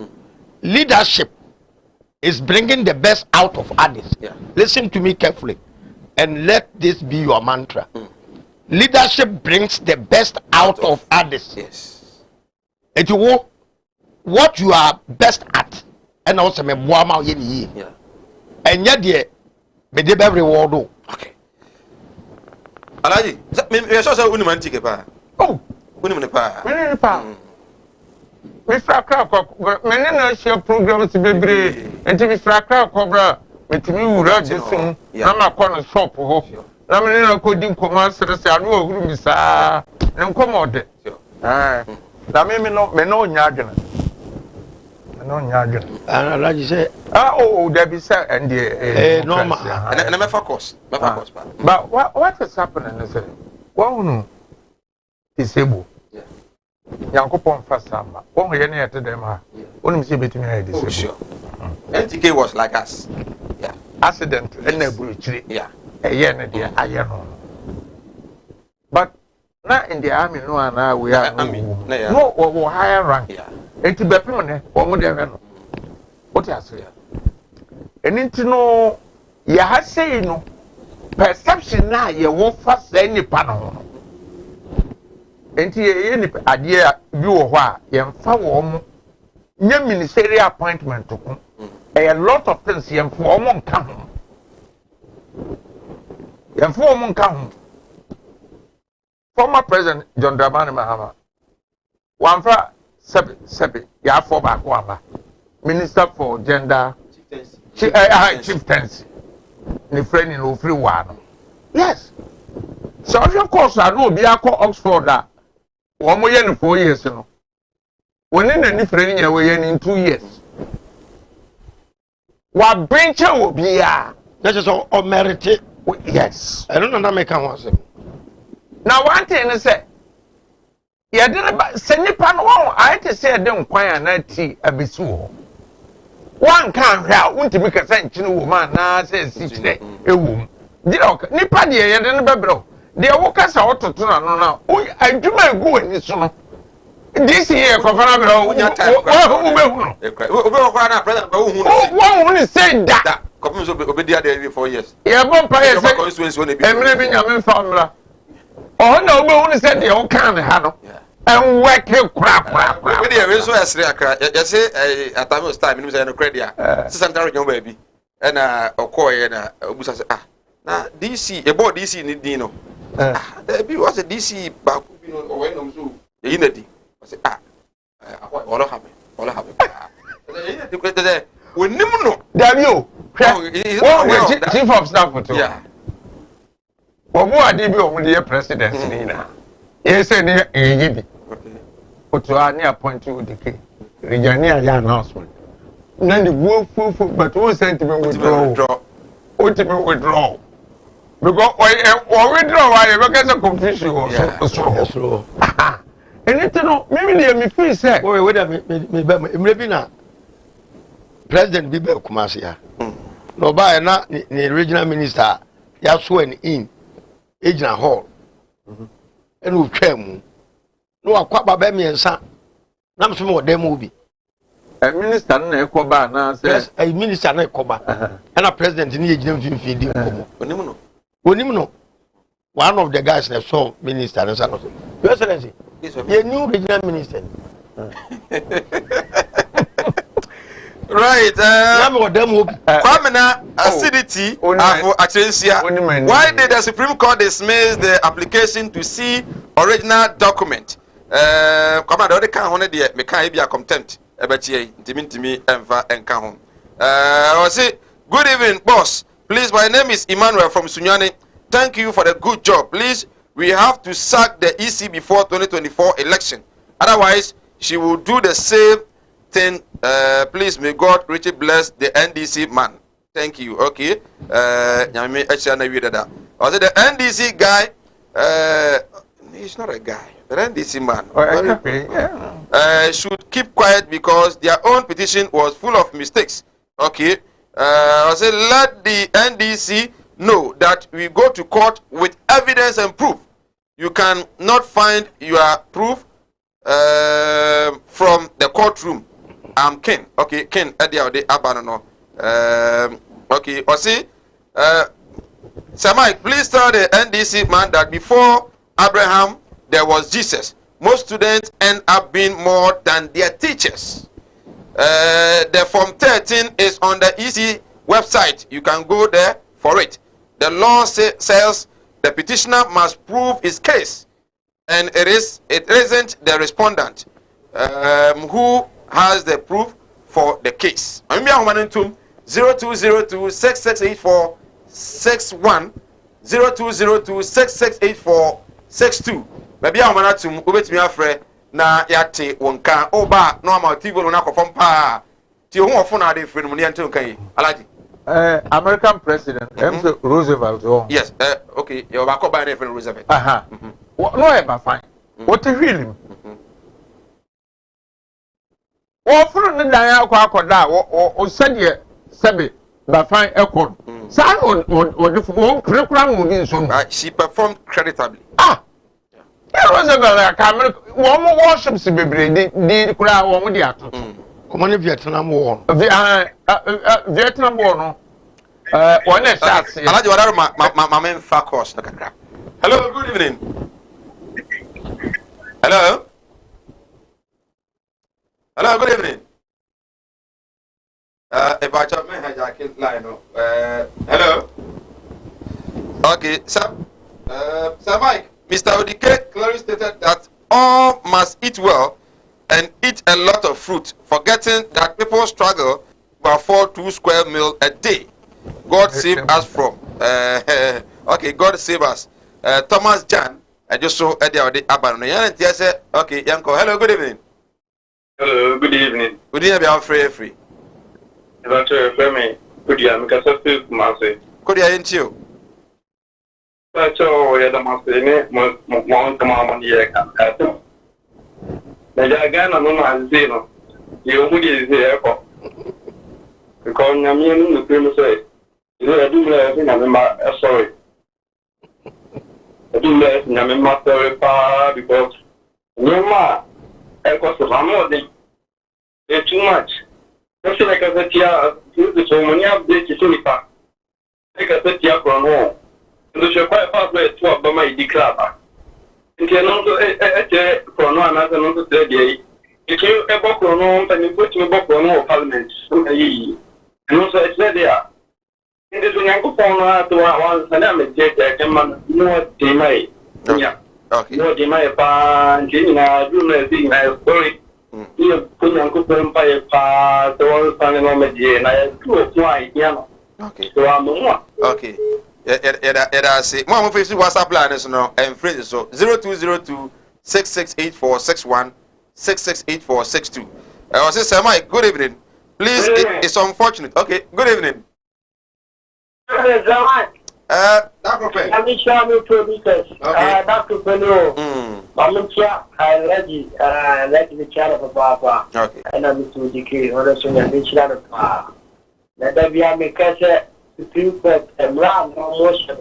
leadership is bringing the best out of others. Listen to me carefully, and let this be your mantra. Leadership brings the best out of others.
Yes.
It will what you are best at, and also me boama ye. And yet me de be reward.
Okay. Alaji, me so say uni man tike pa.
Oh,
uni man pa.
Me pa. Me frakra ko me na share programs bebre. Enti me frakra ko bra. Me timi wura jesun. Na ma ko no shop ho. Na me na ko din ko ma sere se anu ohuru mi saa. Nkomode. Ah. Da me no nya adwena. No nyaga.
Alaji say
there be say and
normal. And me focus.
But what is happening is one disabled. Yeah. Yankopon fasama. One ye na yete dem ha. Only say betimi na disabled. Sure.
NTK was like us. Yeah.
Accident and na buchiri.
Yeah.
Eye na dia aye no. But na in the army no na we are no we higher rank. Yeah. Eti bepem ne omo de hwe no what you say enti no ya ha sei no perception na ye wo fa say nipa no enti ye ni ade bi wo ho a ye mfa wo mo nya ministerial appointment ko a lot of things ye mfa wo mo nka ho ye mfa wo mo nka ho former president John Dramani Mahama wamfa Sebi, ya for back waba. Minister for Gender Chieftaincy. Ni friend in no free one. Yes. So of course I know be akọ Oxford that. One more year 4 years no. When in any friend in 2 years. What bench will be that is all merited. Yes. I don't know that make one say. Now one thing is say ya didn't say nipa no I to say dem kwan na ti abesu ho one kan hwa untimi ka say nchine wo ma na say si kire ewum dira nipa de ya didn't bebro de wo ka sa ototo na no na adwuma egu ani so no this year ko fana bro wo behu no wo ko na president ba wo hu no say da
ko so obedi ade 4 years
ya bon pa ye say emre bi nyame famra oh na wo behu say de wo kan ha no and work crap.
We dey so esre akra. You say atame style minimum say no credit ah. Central region baby. And okoye na obusa say na DC e board DC ni din no. There be was a DC back you know o we no so e na di. I say all happen. The question there we nim no.
There you. Chief of staff to. Yeah. Omo ade bi omo dey president ni na. E say ni eyi bi. To any appoint you the regional announcement. Then the go full, but who sent me withdraw? Withdraw. Because or withdraw, I because of confusion or so. And it no, maybe they me feel say. Wait a minute, maybe na President Bibe Kumasi ya. No ba na the regional minister ya sworn in Agent Hall. And we came. No akwa baba miensa na mso mo dem obi minister na ekoba na say
minister na ekoba na president ni yegina mfimfini di komo onim no one of the guys na so minister na so your excellency the new regional minister
right Kwamina acidity of Achensia. Why did the Supreme Court dismiss the application to see original document? Come on, the can honor the mekan be a contempt. Ebechie, intimi enva enka I say, good evening, boss. Please, my name is Emmanuel from Sunyani. Thank you for the good job. Please, we have to sack the EC before 2024 election. Otherwise, she will do the same thing. Please, may God richly bless the NDC man. Thank you. Okay. I said the NDC guy. He's not a guy. The NDC man should keep quiet because their own petition was full of mistakes. Okay. I said let the NDC know that we go to court with evidence and proof. You can not find your proof from the courtroom. I'm Ken. Okay, Ken. Okay. I see. Sir Mike, please tell the NDC man that before Abraham there was Jesus. Most students end up being more than their teachers. The Form 13 is on the EC website. You can go there for it. The law says the petitioner must prove his case, and it isn't the respondent who has the proof for the case. I'm 0202-6684-61 0202-6684-62. Maybe I'm going to ubet me afre na yate wonka oba no ama TV no na kofom pa ti ho ofo na de friend mu ne ante kan yi alaji
American president Roosevelt.
Yes, okay, you back up by the friend Roosevelt.
No ever fine. What the him? O furu ne dan akwa o said sebe ba fine ekon. San on
she performed creditably.
Roosevelt America one warships bebre di kura one di ato. Common Vietnam War. Vietnam War no. One is that.
Alaji wadaro ma men focus na kakra. Hello, good evening. Hello. Hello, good evening. If I tell me hijack line no. Hello. Okay, sir. Sir Mike, Mr. Odike clearly stated that all must eat well and eat a lot of fruit, forgetting that people struggle to afford 2 square meals a day. God save us from. Okay, God save us. Thomas Jan, I just saw Eddie Abano. Okay, Yanko. Hello, good evening.
Hello, good evening.
Good evening, I'm free.
Good evening. Good evening.
Good evening.
So, yeah, the master, one command year. Najagana no manzino. You would is here because Namian the premier say, you know, I do less in a sorry. I do less in a master because no ma, I cost of ammo. It's too much. Just like a setia, the so many updates to Sunipa. Take a setia from home. And the quite fast way to up by my declare. If you know for no another not to say, if you ever chrono and you put me back on parliament, and also it's there. In this young phone to one, and I'm a jet, I can no demay. Yeah, okay, no demay, pan, Gina, do not think I story. You put Uncle Empire pa, the one standing on the and I do why, yeah.
Okay,
so I'm one.
Okay. I say, Mama, face WhatsApp line no and phrase so 0202-6684-61 6684-62. I was saying, Samai, good evening. Please, it's unfortunate. Okay, good evening.
Dr. Penn. I'm sure you producers. Dr. Penn. I'm sure I like the child of Papa. Okay. And I'm to decree, or the son of the child of Papa. Let there be a make Supreme Court and round motion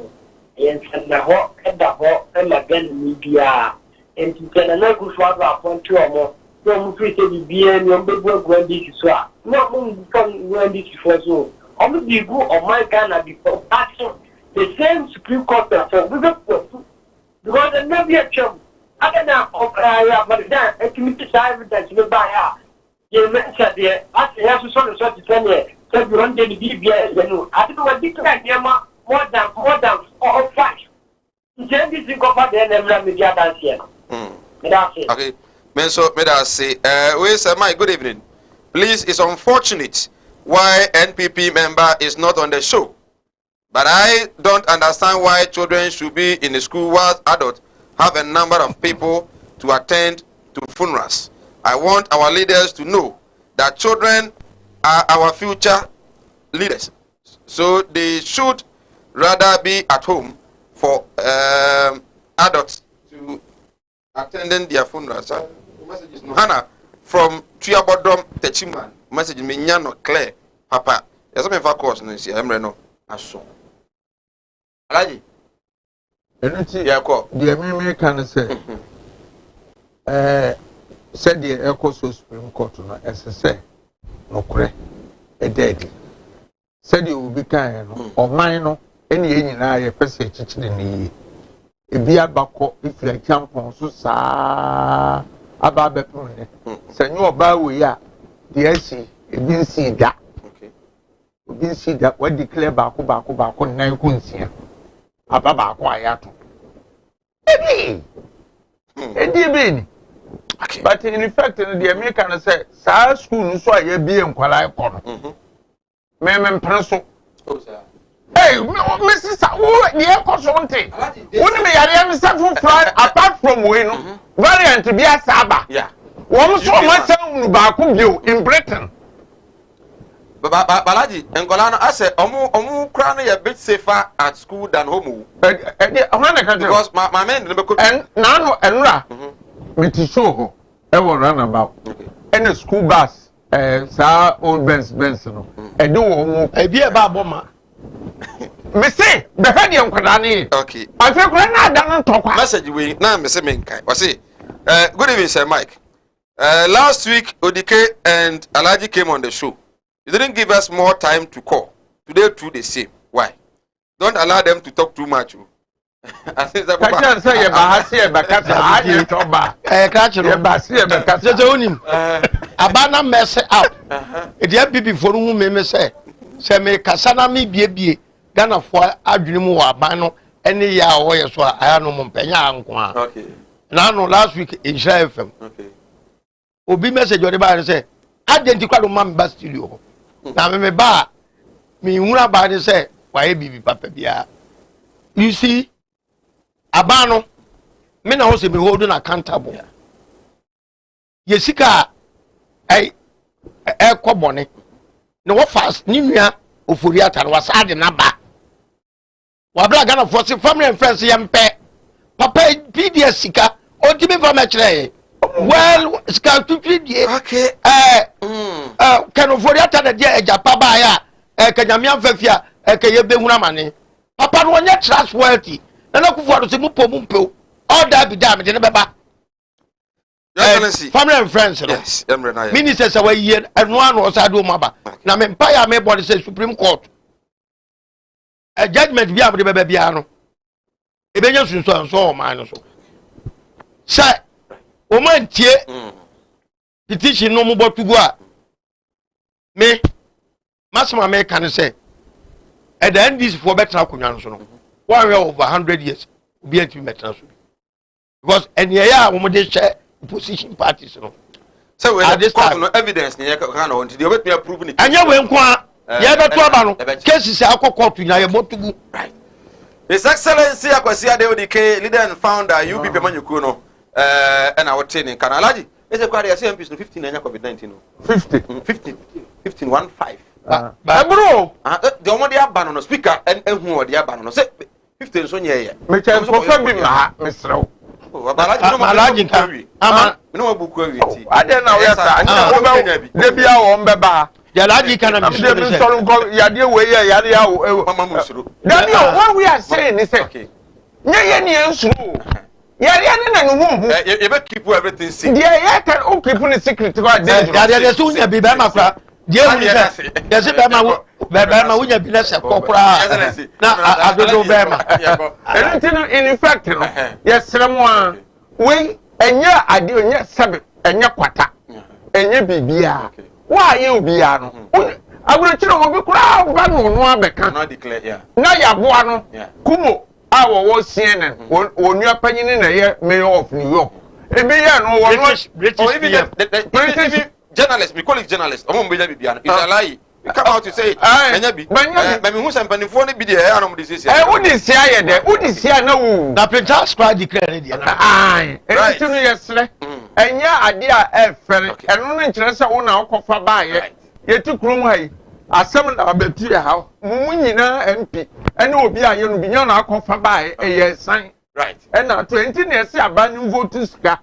and the hawk and the hawk and again media and to tell another good father upon 2 or more. Don't free to be and your big work when this is swap. Not come when this is for so. I'm the good of my Ghana before action the same Supreme Court for because there may be a chum. Other than but then a committee evidence will buy her. You mentioned there, I have to sort of such a 10 years. So you want to be I don't know what declared more than 4 or 5. You can't be think about the name media dance here.
Okay, Menso, may I say, wait, sir, my good evening. Please, it's unfortunate why NPP member is not on the show. But I don't understand why children should be in the school while adults have a number of people to attend to funerals. I want our leaders to know that children are our future leaders, so they should rather be at home for adults to attending their funerals. Message is Hannah from Tuyabodom Techiman. Message me nyano clear papa. Yes, I'm in course no see I'm no aso. Alaji.
Enunti yakọ the me can say said the Echo Supreme Court no SSA no kure dead. Said you will be kind or mine no any nyina ye pese chichire ni ebi abakọ if like champion so saa aba bepon ne se nyu oba we a de asi ebi nsi da obi see that we declare baako nan kunsia aba baako ayato edi but in effect the American say sa school so aye bi enkwala ekọ no me preso hey Mrs. Who the ekọ so nte woni me yare me say for apart from we no variant bi asaba
yeah
wọ́n sọ ma sẹ́wọ̀n baako bio in Britain.
Balaji, Ngolano, I said, Omu crown a bit safer at school than home. Because my men never could.
And now, and ra, with the show, I will run about. And the school bus, Sir Old Benson, and do a beer baboma. Missy, the head young Kadani.
Okay.
I think we're not done talk.
Message we now, Mr. Minkai. Was it? Good evening, Sir Mike. Last week, Odike and Alaji came on the show. You didn't give us more time to call. Today, too, the same. Why? Don't allow them to talk too much. I think that
Abana mess up. It yet be before whom may say, me Cassana me be Ghana for Adrimu Abano, any ya or so I know Montpenya.
Okay.
Now, last week in FM.
Okay.
Obi message or the bar say, identical man Bastilio. Now, me ba me una body say, why be papa bia. You see, Abano, men also be holding accountable. Yesika, Cobone, no fast, Nimia, Ufuriata was adding a ba. Wabla gonna force family and friends, young pet. Papa, PDS Sika, or Timmy from a tray. Well, scout to okay. Can Ufuriata the dear Japabaya, Kanyamian Fefia, Kayebe Munamani. Papa, one yet trustworthy. And I could for the Mumpo, all that be damaged in a baba. Family and friends, yes, ministers away here, and one was I do Maba. Now, Empire may body say Supreme Court. A judgment be able to be Babiano. Ebenjamin so minus. Sir, woman, tear petition no more to go. Me, Massima may can say, at the end, this for better Kunyan. 1 year over 100 years will be able to be because any year when they share opposition parties.
So we have this no evidence near Kano until they wait me approving it.
And you went qua, yeah, that's cases are court to Nayamotu.
Right. His Excellency Akwasia Deodike, leader and founder, UBP Manukuno, and our training. Kanalaji is a quite a CMP 15 and COVID-19. 15, 15, 15.
Bro,
the only abandon speaker and who are the abandon. 15 so yeah.
Which I confirm Mr.
Malaji,
no book.
I don't know. Yes, I know. They be our own baba.
Yalaji can have
Yadia way, Yadia, Daniel, what we are saying is okay.
You better keep everything secret.
Yeah, can keep the secret.
There's soon a bibama. Yes, Bama, we have been a corpora. Now, I don't know Bama.
In fact, yes, someone, we, and your idea, yes, Sabbath, and your quarter, and your BBR. Why you be? I will tell you, crowd, one cannot declare, yeah. Now, you have one, Kumo, our was CNN, when you are penning in a year, mayor of New York. A million, British.
Journalists, we call it journalists. It's a lie. You come out to say, Maybe who's a penny be the animal disease.
I wouldn't say that. Wouldn't say no.
The Prince cried declared.
Aye, yesterday. And yeah, idea, and only interest I want to offer by it. Took room high. I summoned our Betty how Munina MP, and will be a young beyond our offer by a year sign.
Right.
And now 20 years, I ban you vote to Ska.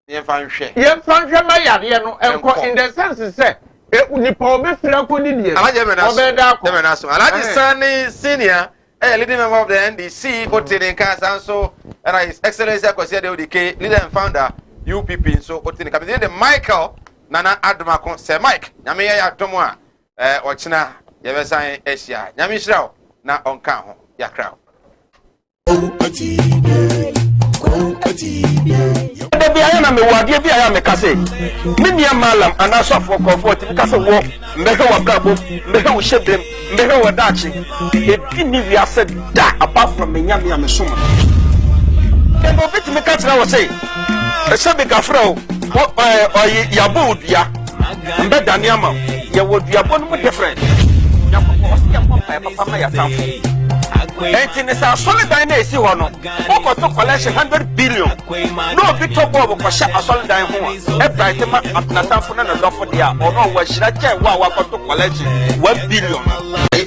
You find share.
You find my yard, and in the sense, say, it would be probably Philadelphia.
I like Sunny Senior, a leading member of the NDC, Otin Casa, so, and His Excellency Akwasia Deodike, leader and founder, UPP, so Otin Captain Michael, Nana Adamako, Sir Mike, Yamia Tomoa, Ochina, Yavesan Asia, Yamishrao, na on Kaho, Yakrao.
I am a me wadie bi aya me kase me nia malam anaso afọ kọfọ ti kase wo mbehwe wa brabo mbehwe wo hyebrem mbehwe wo dachi ebi ni wi ase da apart from me nya me amesoma endo bit me ka tira wo say e se be gafra o yabo dua mbe daniama ye wo dua bo no different ya papa ma ya tamfo enti ne sa solid dine na esi ho no oko to collection 100 billion no bi to bob ko sha solid dine ho e bright ma atnata fo na do fo dia ono wa shira che wa ko to collection 1 billion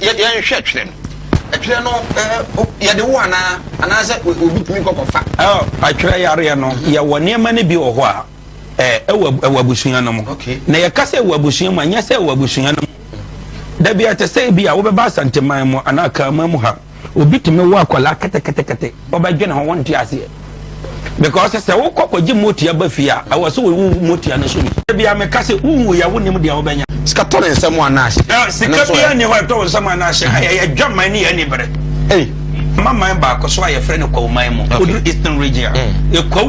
ye nhwe twem atwere no ye de wo ana se obi tumi kokofa
atwere yare no ye wone ma ne bi wo ho a ewa busunya no mo na ye kase ewa busunya ma nya se ewa busunya no da bi atese bi a wo be ba santeman mo ana ka ma mu ha obi tumi wa kwala kete obadwene ho wonte ase because se wo kokoji motia ba fia awaso wo motia na so bi a me kase wu ya wo nim dia wo benya
sika to ne nsem anaase
sika bi ani ho to nsem anaase ya dwaman ni ya ni bere mama ba ko so ya friend ko man mo odu eastern region e ko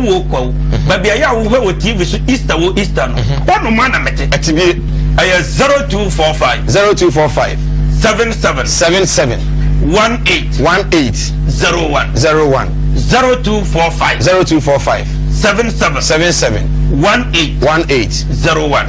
ba bia ya wo wo TV so easter no ono ma na mete
atibie
aya 0245 77 18 01 0245 77 18 01